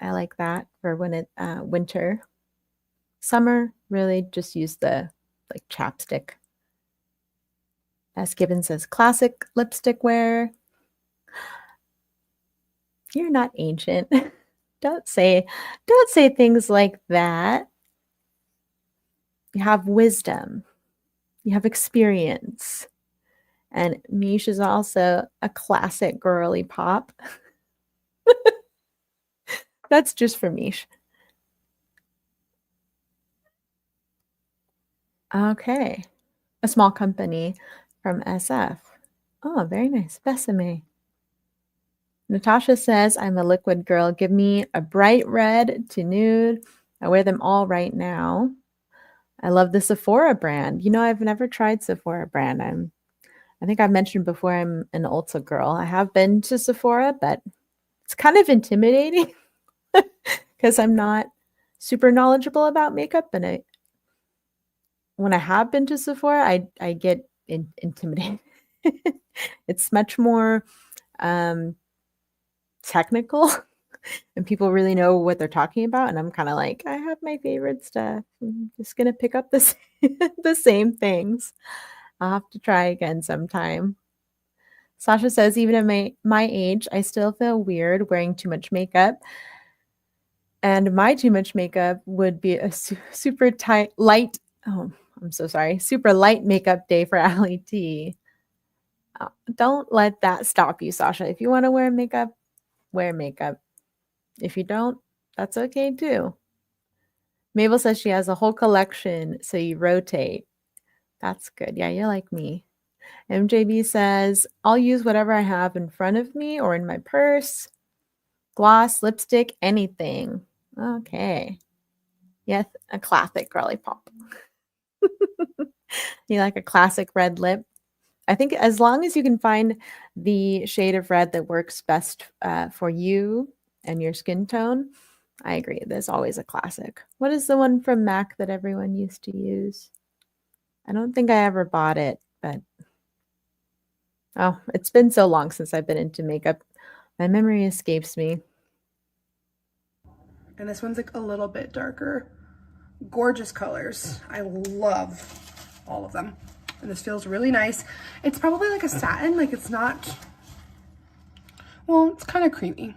I like that for when it winter. Summer, really just use the like chapstick. S. Gibbon says classic lipstick wear. You're not ancient. Don't say things like that. You have wisdom. You have experience. And Mish is also a classic girly pop. That's just for Mish. Okay. A small company from SF. Oh, very nice. Besame. Natasha says, I'm a liquid girl. Give me a bright red to nude. I wear them all right now. I love the Sephora brand. You know, I've never tried Sephora brand. I think I've mentioned before I'm an Ulta girl. I have been to Sephora, but it's kind of intimidating because I'm not super knowledgeable about makeup. And when I have been to Sephora, I get intimidated. It's much more technical and people really know what they're talking about. And I'm kind of like, I have my favorite stuff. I'm just going to pick up the same things. I'll have to try again sometime. Sasha says, even at my age, I still feel weird wearing too much makeup. And my too much makeup would be a super light makeup day for Allie T. Don't let that stop you, Sasha. If you want to wear makeup, wear makeup. If you don't, that's okay too. Mabel says she has a whole collection, so you rotate. That's good. Yeah, you're like me. MJB says, I'll use whatever I have in front of me or in my purse. Gloss, lipstick, anything. Okay. Yes, a classic girly pop. You like a classic red lip? I think as long as you can find the shade of red that works best for you and your skin tone, I agree. There's always a classic. What is the one from MAC that everyone used to use? I don't think I ever bought it, but oh, it's been so long since I've been into makeup. My memory escapes me. And this one's like a little bit darker. Gorgeous colors. I love all of them. And this feels really nice. It's probably like a satin, like it's not, well, it's kind of creamy.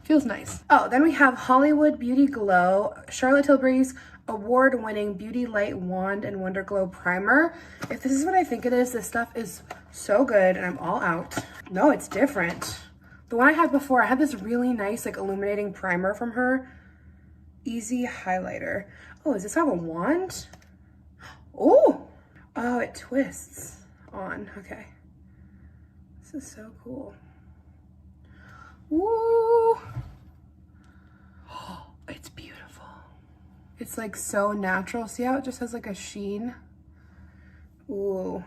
Feels nice. Oh, then we have Hollywood Beauty Glow, Charlotte Tilbury's award-winning Beauty Light Wand and Wonder Glow Primer. If this is what I think it is, this stuff is so good and I'm all out. No, it's different. The one I had before, I had this really nice like illuminating primer from her. Easy highlighter. Oh, does this have a wand? Oh, oh, it twists on. Okay. This is so cool. Ooh. Oh, it's beautiful. It's like so natural. See how it just has like a sheen? Ooh.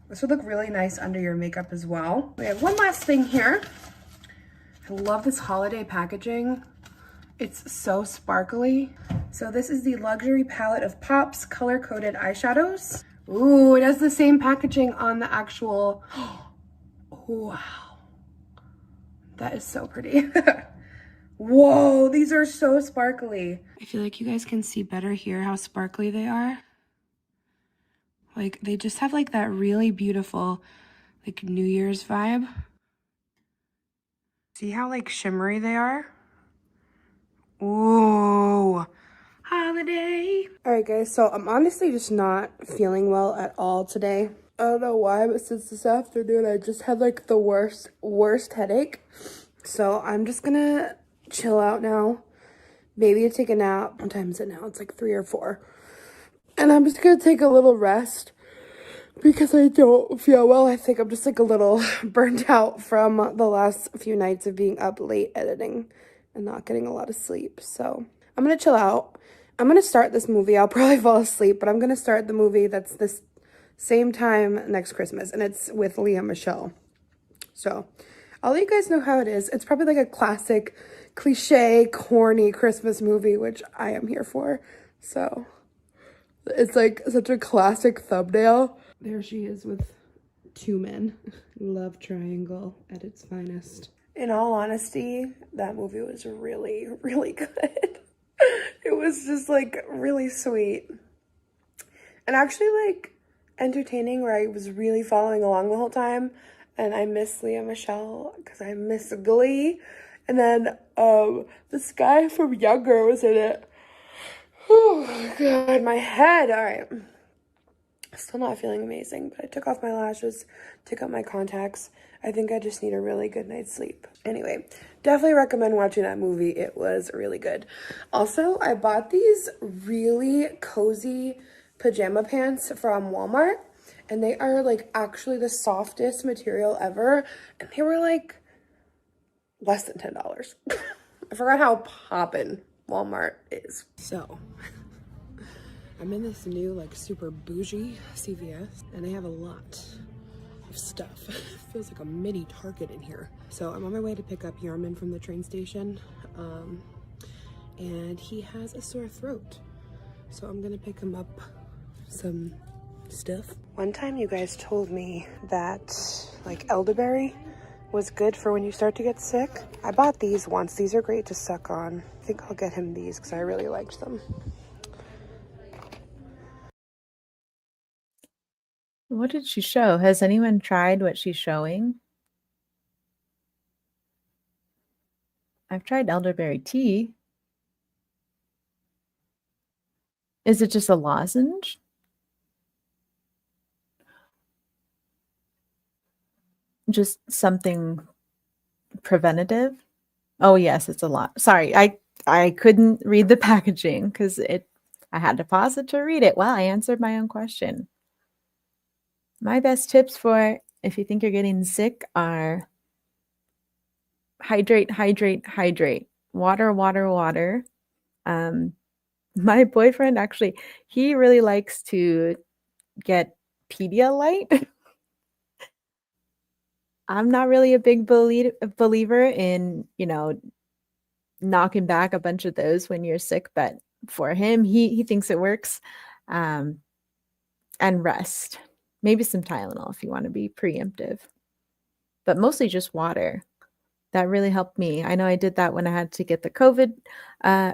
This would look really nice under your makeup as well. We have one last thing here. I love this holiday packaging. It's so sparkly. So this is the luxury palette of Pops color-coded eyeshadows. Ooh, it has the same packaging on the actual, wow. That is so pretty. Whoa, these are so sparkly. I feel like you guys can see better here how sparkly they are. Like they just have like that really beautiful like New Year's vibe. See how like shimmery they are? Ooh, holiday. All right guys, so I'm honestly just not feeling well at all today. I don't know why, but since this afternoon I just had like the worst headache. So I'm just gonna chill out now. Maybe take a nap. What time is it now? It's like 3 or 4. And I'm just gonna take a little rest because I don't feel well. I think I'm just like a little burnt out from the last few nights of being up late editing and not getting a lot of sleep. So I'm gonna chill out. I'm gonna start this movie. I'll probably fall asleep, but I'm gonna start the movie that's this same time next Christmas, and it's with Lea Michele. So I'll let you guys know how it is. It's probably like a classic, cliche, corny Christmas movie, which I am here for. So it's like such a classic thumbnail. There she is with 2 men. Love triangle at its finest. In all honesty, that movie was really, really good. It was just like really sweet. And actually like entertaining, where I was really following along the whole time. And I miss Lea Michele because I miss Glee. And then this guy from Younger was in it. Oh god, my head. All right. Still not feeling amazing, but I took off my lashes, took out my contacts. I think I just need a really good night's sleep. Anyway, definitely recommend watching that movie. It was really good. Also, I bought these really cozy pajama pants from Walmart, and they are like actually the softest material ever, and they were like less than $10. I forgot how poppin' Walmart is. So I'm in this new like super bougie CVS, and they have a lot of stuff. It feels like a mini Target in here. So I'm on my way to pick up Yarm from the train station, and he has a sore throat, so I'm gonna pick him up some stuff. One time you guys told me that like elderberry was good for when you start to get sick. I bought these once. These are great to suck on. I think I'll get him these because I really liked them. What did she show? Has anyone tried what she's showing? I've tried elderberry tea. Is it just a lozenge? Just something preventative? Oh yes, it's a lot. Sorry, I couldn't read the packaging because I had to pause it to read it while I answered my own question. My best tips for if you think you're getting sick are hydrate, hydrate, hydrate. Water, water, water. My boyfriend actually, he really likes to get Pedialyte. I'm not really a big believer in, knocking back a bunch of those when you're sick, but for him, he thinks it works. And rest. Maybe some Tylenol if you want to be preemptive. But mostly just water. That really helped me. I know I did that when I had to get the COVID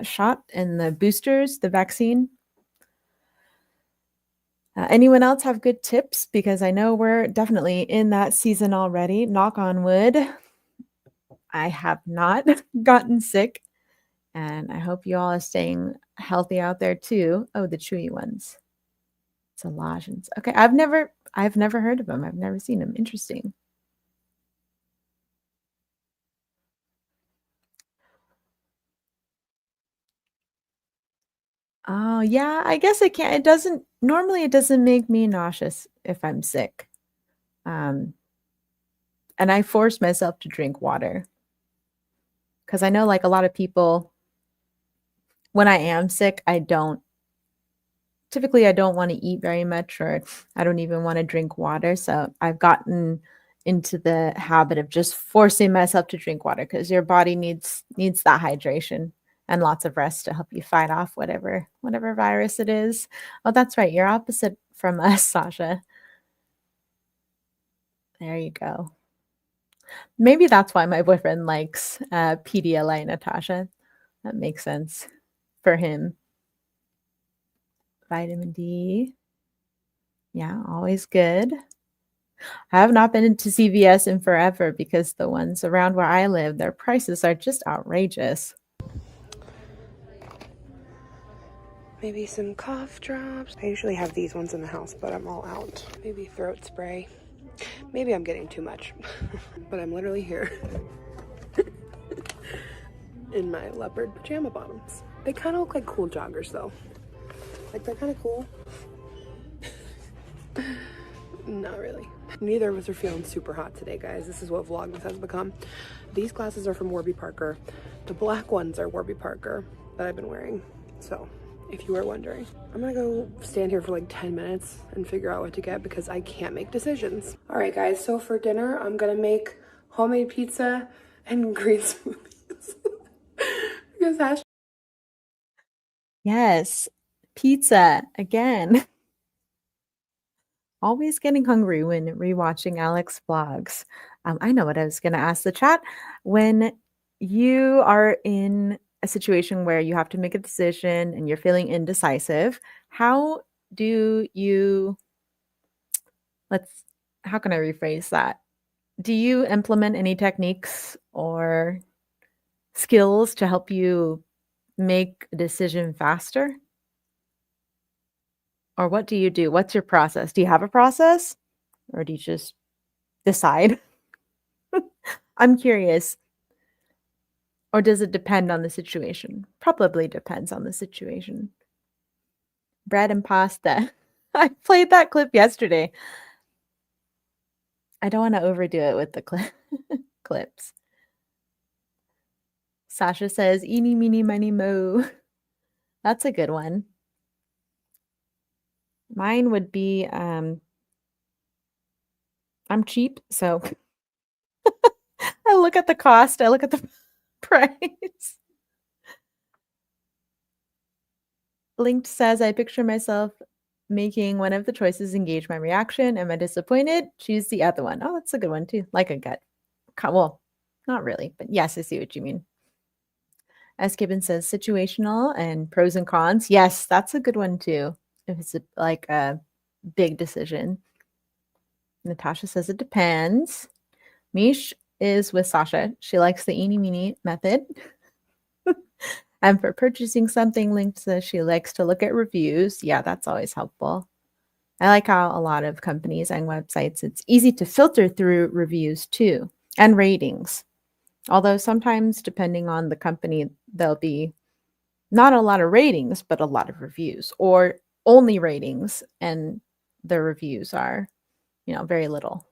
shot and the boosters, the vaccine. Anyone else have good tips? Because I know we're definitely in that season already. Knock on wood. I have not gotten sick. And I hope you all are staying healthy out there too. Oh, the chewy ones. It's a lozenge. Okay, I've never heard of them. I've never seen them. Interesting. Oh, yeah, I guess it can't. It doesn't, normally it doesn't make me nauseous if I'm sick. And I force myself to drink water because I know like a lot of people, when I am sick, I don't want to eat very much or I don't even want to drink water. So I've gotten into the habit of just forcing myself to drink water because your body needs that hydration and lots of rest to help you fight off whatever virus it is. Oh, that's right. You're opposite from us, Sasha. There you go. Maybe that's why my boyfriend likes Pedialyte, Natasha. That makes sense for him. Vitamin D. Yeah, always good. I have not been into CVS in forever because the ones around where I live, their prices are just outrageous. Maybe some cough drops. I usually have these ones in the house, but I'm all out. Maybe throat spray. Maybe I'm getting too much, but I'm literally here in my leopard pajama bottoms. They kind of look like cool joggers though. Like they're kind of cool. Not really. Neither of us are feeling super hot today, guys. This is what vlogmas has become. These glasses are from Warby Parker. The black ones are Warby Parker that I've been wearing. So if you were wondering, I'm gonna go stand here for like 10 minutes and figure out what to get because I can't make decisions. All right, guys, so for dinner, I'm gonna make homemade pizza and green smoothies. Because Yes, pizza again. Always getting hungry when rewatching Alex vlogs. I know what I was going to ask the chat. When you are in a situation where you have to make a decision and you're feeling indecisive, how do you, how can I rephrase that? Do you implement any techniques or skills to help you make a decision faster? Or what do you do? What's your process? Do you have a process or do you just decide? I'm curious. Or does it depend on the situation? Probably depends on the situation. Bread and pasta. I played that clip yesterday. I don't want to overdo it with the clips. Sasha says, eeny, meeny, miny, mo. That's a good one. Mine would be, I'm cheap, so I look at the cost, I look at the price. Linked says, I picture myself making one of the choices, engage my reaction. Am I disappointed? Choose the other one. Oh, that's a good one too. Like a gut. Well, not really, but yes, I see what you mean. As Gibbon says, situational and pros and cons. Yes, that's a good one too. If it's like a big decision. Natasha says it depends. Mish is with Sasha. She likes the eeny meeny method. And for purchasing something, Linked says she likes to look at reviews. Yeah, that's always helpful. I like how a lot of companies and websites, it's easy to filter through reviews too, and ratings. Although sometimes, depending on the company, there'll be not a lot of ratings, but a lot of reviews, or only ratings, and the reviews are, very little.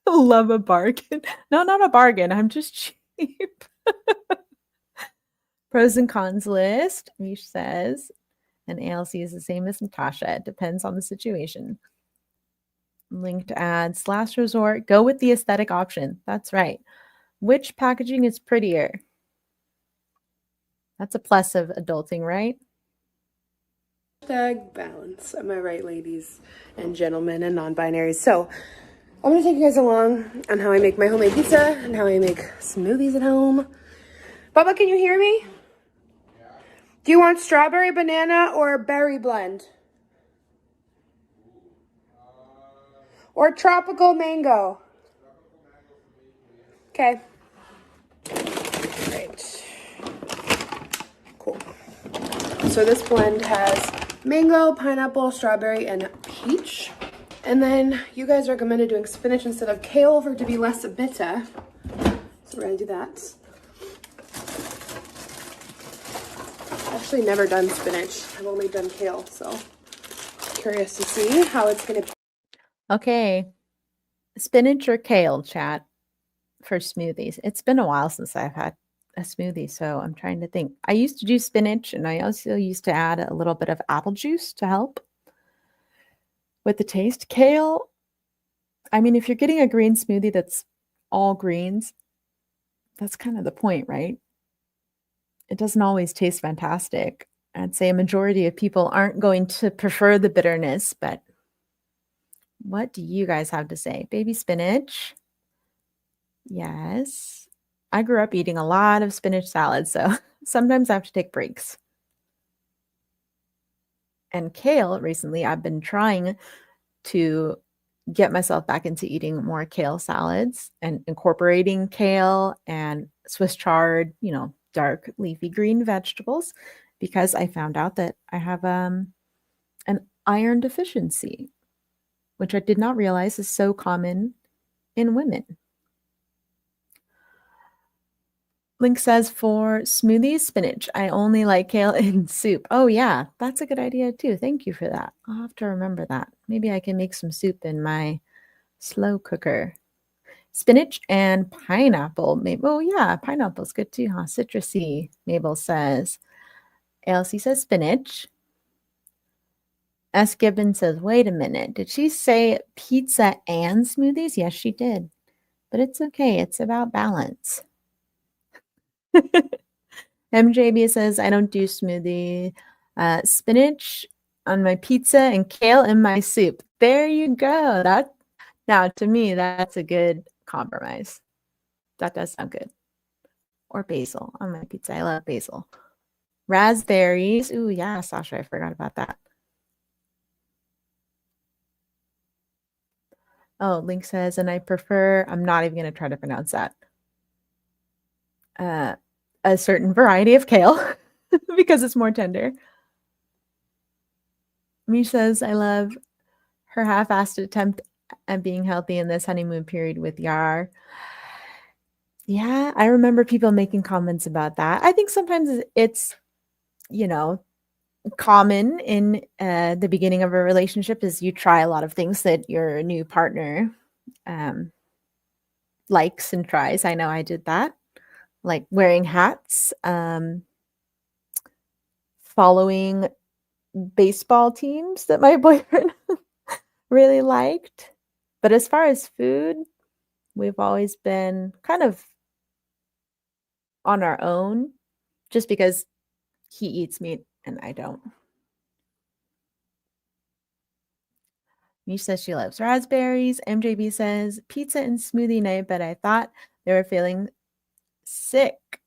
Love a bargain. No, not a bargain. I'm just cheap. Pros and cons list, Mish says. And ALC is the same as Natasha. It depends on the situation. Linked adds, last resort, go with the aesthetic option. That's right. Which packaging is prettier? That's a plus of adulting, right? Balance. Am I right, ladies and gentlemen and non-binaries? So I'm going to take you guys along on how I make my homemade pizza and how I make smoothies at home. Bubba, can you hear me? Yeah. Do you want strawberry, banana, or berry blend? Or tropical mango? Okay. Great. Cool. So this blend has mango, pineapple, strawberry, and peach. And then you guys recommended doing spinach instead of kale for it to be less bitter. So we're gonna do that. actually never done spinach. I've only done kale, so curious to see how it's gonna. Okay, spinach or kale, chat, for smoothies. It's been a while since I've had a smoothie, so I'm trying to think. I used to do spinach, and I also used to add a little bit of apple juice to help with the taste. Kale, I mean, if you're getting a green smoothie that's all greens, that's kind of the point, right? It doesn't always taste fantastic. I'd say a majority of people aren't going to prefer the bitterness, but what do you guys have to say? Baby spinach? Yes. I grew up eating a lot of spinach salad, so sometimes I have to take breaks. And kale, recently I've been trying to get myself back into eating more kale salads and incorporating kale and Swiss chard, dark leafy green vegetables, because I found out that I have an iron deficiency, which I did not realize is so common in women. Link says, for smoothies, spinach. I only like kale in soup. Oh yeah, that's a good idea too. Thank you for that. I'll have to remember that. Maybe I can make some soup in my slow cooker. Spinach and pineapple. Oh yeah, pineapple's good too, huh? Citrusy, Mabel says. Elsie says spinach. S. Gibbon says, wait a minute. Did she say pizza and smoothies? Yes, she did. But it's okay. It's about balance. MJB says, I don't do smoothie. Spinach on my pizza and kale in my soup. There you go. Now, to me, that's a good compromise. That does sound good. Or basil on my pizza. I love basil. Raspberries. Ooh, yeah, Sasha, I forgot about that. Oh, Link says, and I prefer, I'm not even going to try to pronounce that. A certain variety of kale because it's more tender. Mish says, I love her half-assed attempt at being healthy in this honeymoon period with Yar. Yeah, I remember people making comments about that. I think sometimes it's, common in the beginning of a relationship is you try a lot of things that your new partner likes and tries. I know I did that. Like wearing hats, following baseball teams that my boyfriend really liked. But as far as food, we've always been kind of on our own just because he eats meat and I don't. Mish says she loves raspberries. MJB says pizza and smoothie night, but I thought they were feeling sick.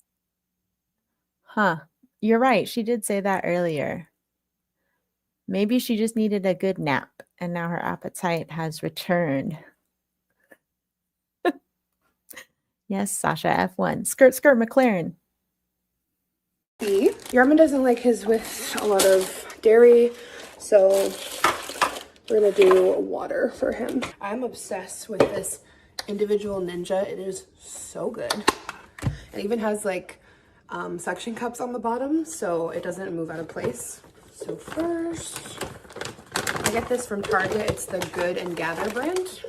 Huh. You're right. She did say that earlier. Maybe she just needed a good nap and now her appetite has returned. Yes, Sasha, F1. Skirt McLaren. Yarm doesn't like his with a lot of dairy, so we're gonna do water for him. I'm obsessed with this individual Ninja. It is so good. It even has like suction cups on the bottom so it doesn't move out of place. So first, I get this from Target. It's the Good and Gather brand.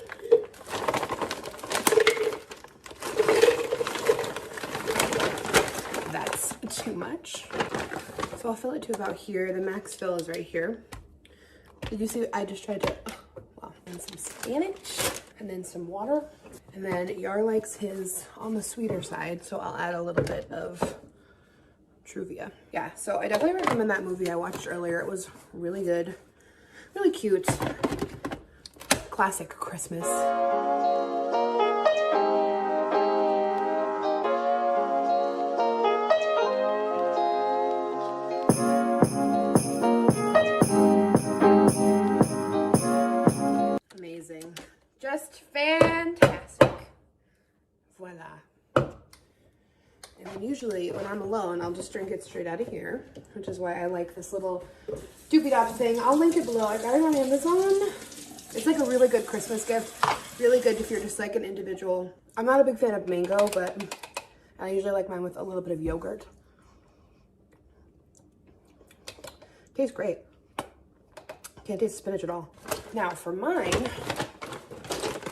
That's too much. So I'll fill it to about here. The max fill is right here. Did you see? I just tried to, and some Spanish and then some water. And then Yar likes his on the sweeter side, so I'll add a little bit of Truvia. Yeah, so I definitely recommend that movie I watched earlier. It was really good, really cute. Classic Christmas. Amazing. Just fantastic. Voila. And then usually when I'm alone, I'll just drink it straight out of here, which is why I like this little doopy-dop thing. I'll link it below. I got it on Amazon. It's like a really good Christmas gift. Really good if you're just like an individual. I'm not a big fan of mango, but I usually like mine with a little bit of yogurt. Tastes great. Can't taste the spinach at all. Now for mine,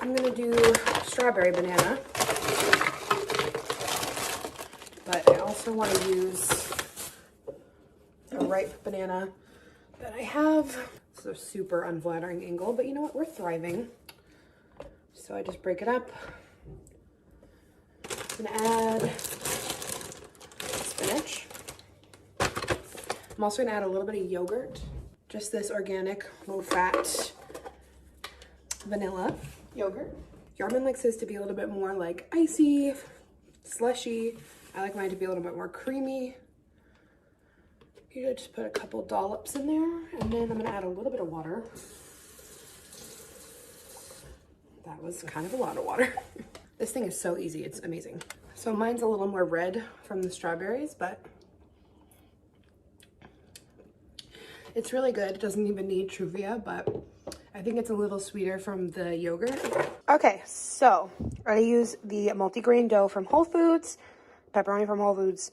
I'm gonna do strawberry banana. But I also want to use a ripe banana that I have. It's a super unflattering angle, but you know what? We're thriving. So I just break it up. I'm gonna add spinach. I'm also gonna add a little bit of yogurt. Just this organic, low-fat vanilla yogurt. Yarm likes his to be a little bit more like icy, slushy. I like mine to be a little bit more creamy. You just put a couple dollops in there, and then I'm gonna add a little bit of water. That was kind of a lot of water. This thing is so easy, it's amazing. So mine's a little more red from the strawberries, but it's really good. It doesn't even need Truvia, but I think it's a little sweeter from the yogurt. Okay, so I use the multigrain dough from Whole Foods, pepperoni from Whole Foods,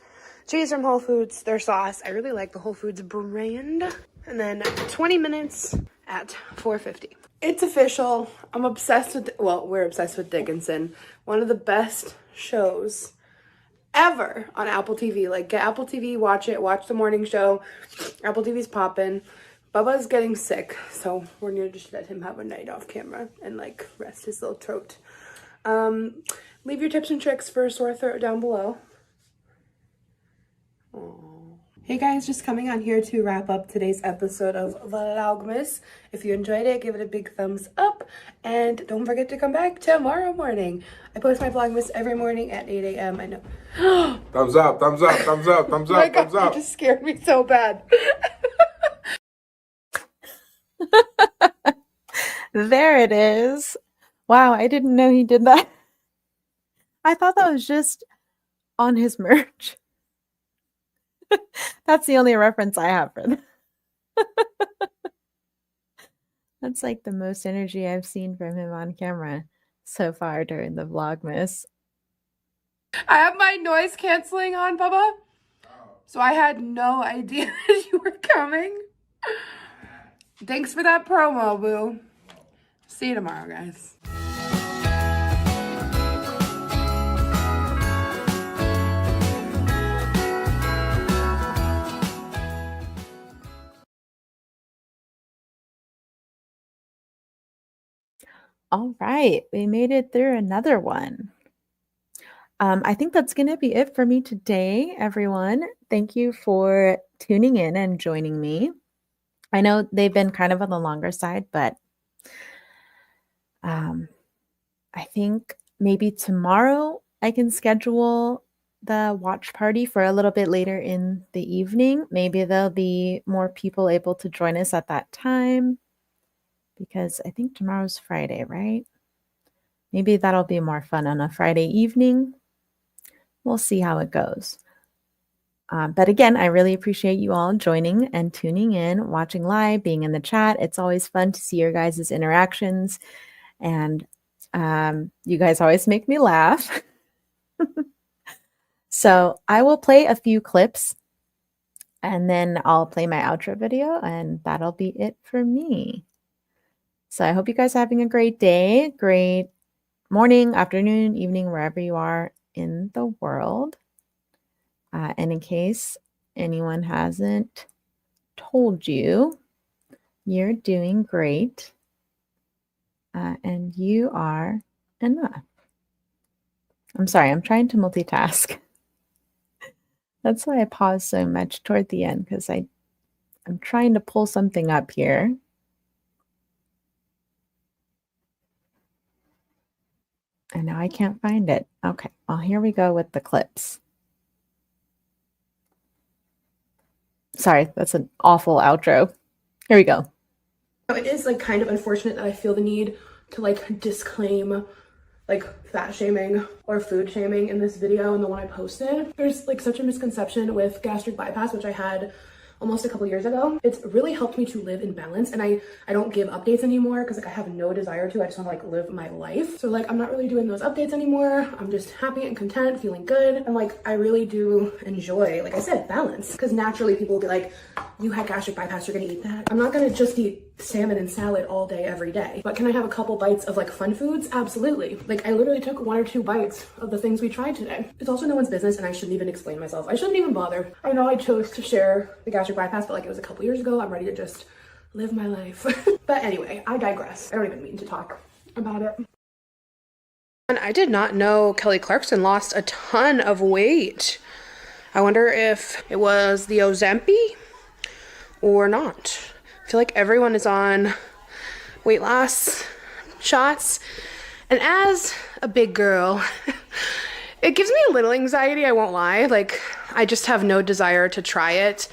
cheese from Whole Foods, their sauce. I really like the Whole Foods brand. And then 20 minutes at 450. It's official. I'm obsessed with, well, we're obsessed with Dickinson. One of the best shows ever on Apple TV. Like, get Apple TV, watch it, watch the morning show. Apple TV's popping. Bubba's getting sick, so we're gonna just let him have a night off camera and like rest his little throat. Leave your tips and tricks for a sore throat down below. Aww. Hey guys, just coming on here to wrap up today's episode of Vlogmas. If you enjoyed it, give it a big thumbs up, and don't forget to come back tomorrow morning. I post my Vlogmas every morning at 8 a.m. I know. Thumbs up, thumbs up, thumbs up, thumbs up, My God, thumbs up. you just scared me so bad. There it is. Wow, I didn't know he did that. I thought that was just on his merch. That's the only reference I have for them. That's like the most energy I've seen from him on camera so far during the Vlogmas. I have my noise canceling on, Bubba. So I had no idea that you were coming. Thanks for that promo, boo. See you tomorrow, guys. All right, we made it through another one. I think that's going to be it for me today, everyone. Thank you for tuning in and joining me. I know they've been kind of on the longer side, but I think maybe tomorrow I can schedule the watch party for a little bit later in the evening. Maybe there'll be more people able to join us at that time, because I think tomorrow's Friday, right? Maybe that'll be more fun on a Friday evening. We'll see how it goes. But again, I really appreciate you all joining and tuning in, watching live, being in the chat. It's always fun to see your guys' interactions. And you guys always make me laugh. So I will play a few clips, and then I'll play my outro video, and that'll be it for me. So I hope you guys are having a great day, great morning, afternoon, evening, wherever you are in the world. And in case anyone hasn't told you, you're doing great. And you are enough. I'm sorry, I'm trying to multitask. That's why I pause so much toward the end, because I'm trying to pull something up here. And now I can't find it. Okay, well, here we go with the clips. Sorry, that's an awful outro. Here we go. It is like kind of unfortunate that I feel the need to like disclaim like fat shaming or food shaming in this video and the one I posted. There's like such a misconception with gastric bypass, which I had almost a couple years ago. It's really helped me to live in balance, and I don't give updates anymore because like I have no desire to. I just want to like live my life. So like I'm not really doing those updates anymore. I'm just happy and content, feeling good, and like I really do enjoy, like I said, balance, because naturally people will be like, you had gastric bypass, you're gonna eat that. I'm not gonna just eat salmon and salad all day every day, but can I have a couple bites of like fun foods? Absolutely. Like I literally took 1 or 2 bites of the things we tried today. It's also no one's business, and I shouldn't even explain myself. I shouldn't even bother. I know I chose to share the gastric bypass, but like it was a couple years ago. I'm ready to just live my life. But anyway, I digress. I don't even mean to talk about it. And I did not know Kelly Clarkson lost a ton of weight. I wonder if it was the Ozempic or not. I feel like everyone is on weight loss shots. And as a big girl, it gives me a little anxiety, I won't lie. Like, I just have no desire to try it.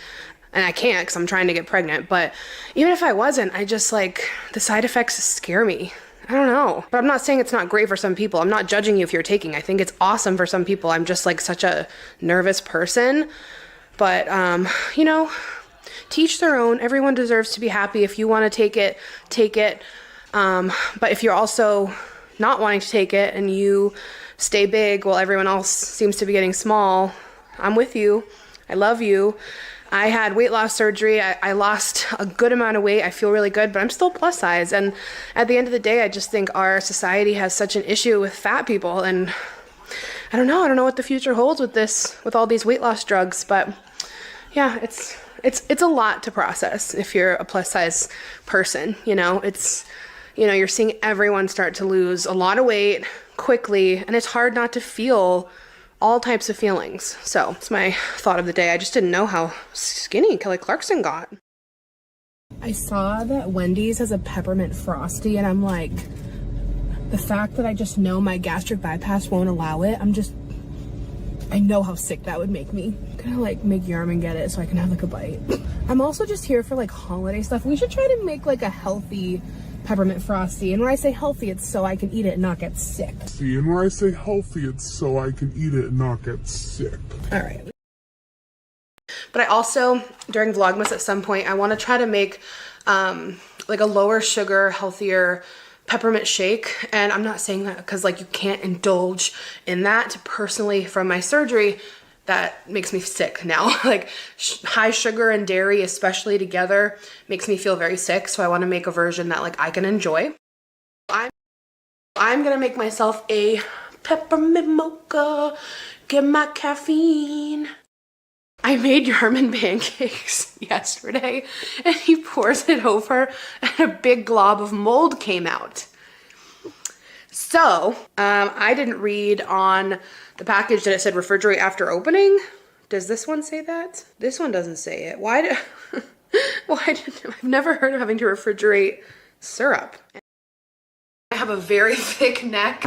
And I can't because I'm trying to get pregnant. But even if I wasn't, I just like, the side effects scare me. I don't know. But I'm not saying it's not great for some people. I'm not judging you if you're taking. I think it's awesome for some people. I'm just like such a nervous person. But, you know, to each their own. Everyone deserves to be happy. If you want to take it, take it. But if you're also not wanting to take it and you stay big while everyone else seems to be getting small, I'm with you. I love you. I had weight loss surgery. I lost a good amount of weight. I feel really good, but I'm still plus size. And at the end of the day, I just think our society has such an issue with fat people. And I don't know what the future holds with this, with all these weight loss drugs. But yeah, it's a lot to process if you're a plus size person. You know, you're seeing everyone start to lose a lot of weight quickly, and it's hard not to feel all types of feelings. So it's my thought of the day. I just didn't know how skinny Kelly Clarkson got. I saw that Wendy's has a peppermint frosty, and I'm like, the fact that I just know my gastric bypass won't allow it, I know how sick that would make me. I'm gonna like make Yarm and get it so I can have like a bite. I'm also just here for like holiday stuff. We should try to make like a healthy peppermint frosty. And when I say healthy, it's so I can eat it and not get sick. See, and when I say healthy, it's so I can eat it and not get sick. All right. But I also, during Vlogmas at some point, I want to try to make like a lower sugar, healthier peppermint shake. And I'm not saying that because like you can't indulge in that. Personally, from my surgery, that makes me sick now. Like high sugar and dairy, especially together, makes me feel very sick. So I want to make a version that like I can enjoy. I'm gonna make myself a peppermint mocha, get my caffeine. I made Yarm pancakes yesterday, and he pours it over and a big glob of mold came out. So, I didn't read on the package that it said refrigerate after opening. Does this one say that? This one doesn't say it. I've never heard of having to refrigerate syrup. I have a very thick neck.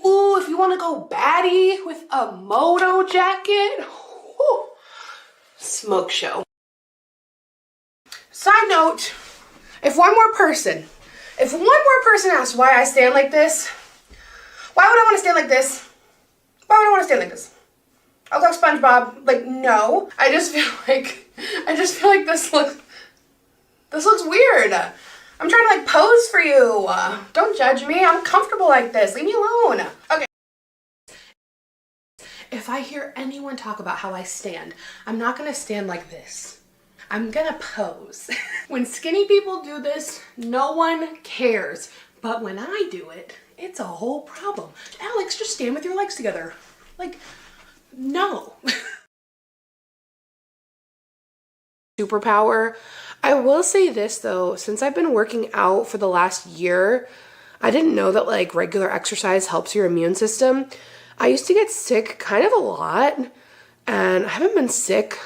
Ooh, if you want to go baddie with a moto jacket, whew, smoke show. Side note, if one more person asks why I stand like this, why would I want to stand like this? Why would I want to stand like this? I look like SpongeBob. Like, no. I just feel like this looks weird. I'm trying to like pose for you. Don't judge me. I'm comfortable like this. Leave me alone. Okay. If I hear anyone talk about how I stand, I'm not gonna stand like this. I'm gonna pose. When skinny people do this, no one cares. But when I do it, it's a whole problem. Alex, just stand with your legs together. Like, no. Superpower. I will say this though, since I've been working out for the last year, I didn't know that like regular exercise helps your immune system. I used to get sick kind of a lot, and I haven't been sick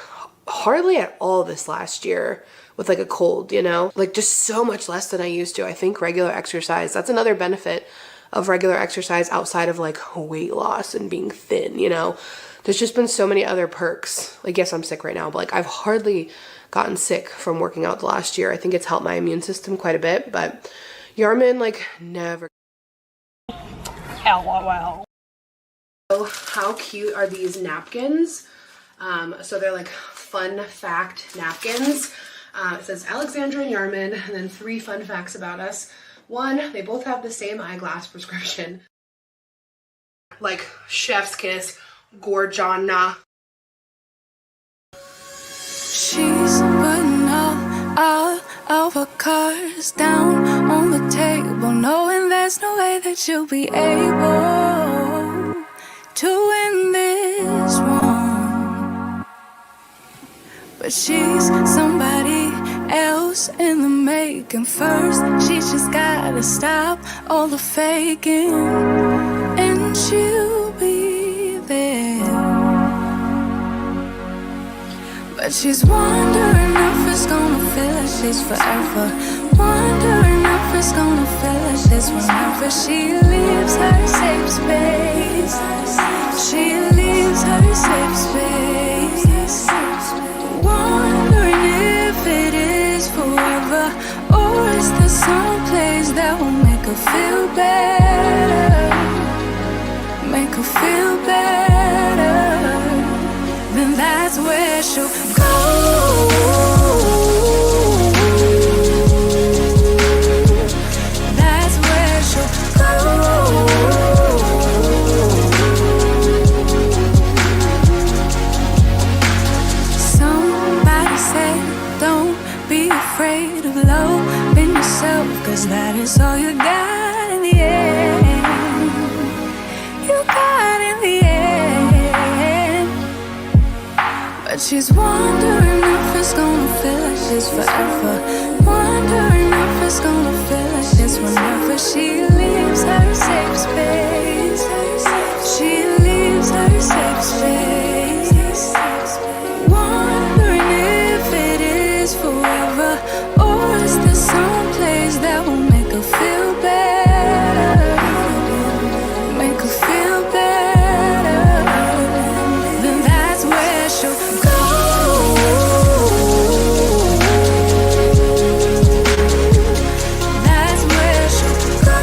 hardly at all this last year with like a cold, you know, like just so much less than I used to. I think regular exercise, that's another benefit of regular exercise outside of like weight loss and being thin, you know. There's just been so many other perks. Like, yes, I'm sick right now, but like I've hardly gotten sick from working out the last year. I think it's helped my immune system quite a bit, but Yarm like never. LOL. Oh, how cute are these napkins? So they're like fun fact napkins. It says Alexandra and Yarman, and then 3 fun facts about us. 1, they both have the same eyeglass prescription. Like chef's kiss, gorjana. She's putting all of her cards down on the table, knowing there's no way that you'll be able to win this one. But she's somebody else in the making. First, she's just gotta stop all the faking, and she'll be there. But she's wondering if it's gonna feel like she's forever. Wondering if it's gonna feel like this whenever she leaves her safe space. She leaves her safe space. Wondering if it is forever, or is there some place that will make her feel better? Make her feel better. Then that's where she'll go. That's where she'll go. Somebody said, don't be afraid of loving yourself, 'cause that is all you got in the end. You got in the end. But she's wondering if it's gonna feel like she's forever. Wondering if it's gonna feel like this whenever she leaves her safe space. She leaves her safe space. Wondering if it is forever, or is there some place that will make her feel better? Make her feel better. Then that's where she'll go. That's where she'll go.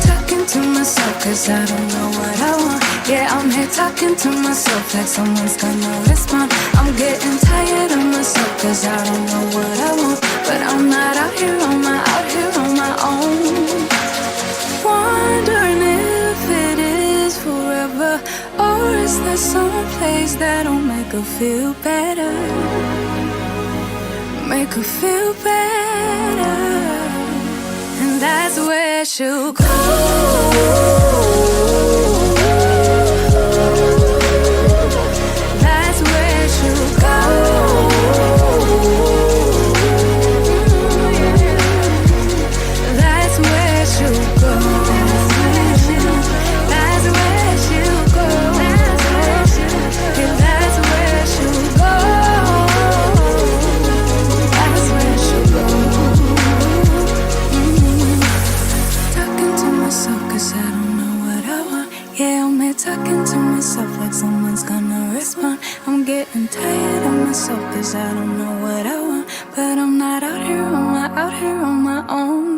Talking to myself 'cause I don't know what I want. Yeah, I'm here talking to myself like someone's gonna respond. I'm getting tired of myself 'cause I don't know what I want. But I'm not out here on my own. Wondering if it is forever, or is there some place that'll make her feel better? Make her feel better. And that's where she'll go. That's where she'll go. That's where she'll go. That's where she'll go. Yeah, that's where she'll go. That's where she'll go. Talking to myself 'cause I don't know what I want. Yeah, I'm here talking to myself like someone's gonna respond. I'm getting tired of myself 'cause I don't know what I want. But I'm not out here on my own.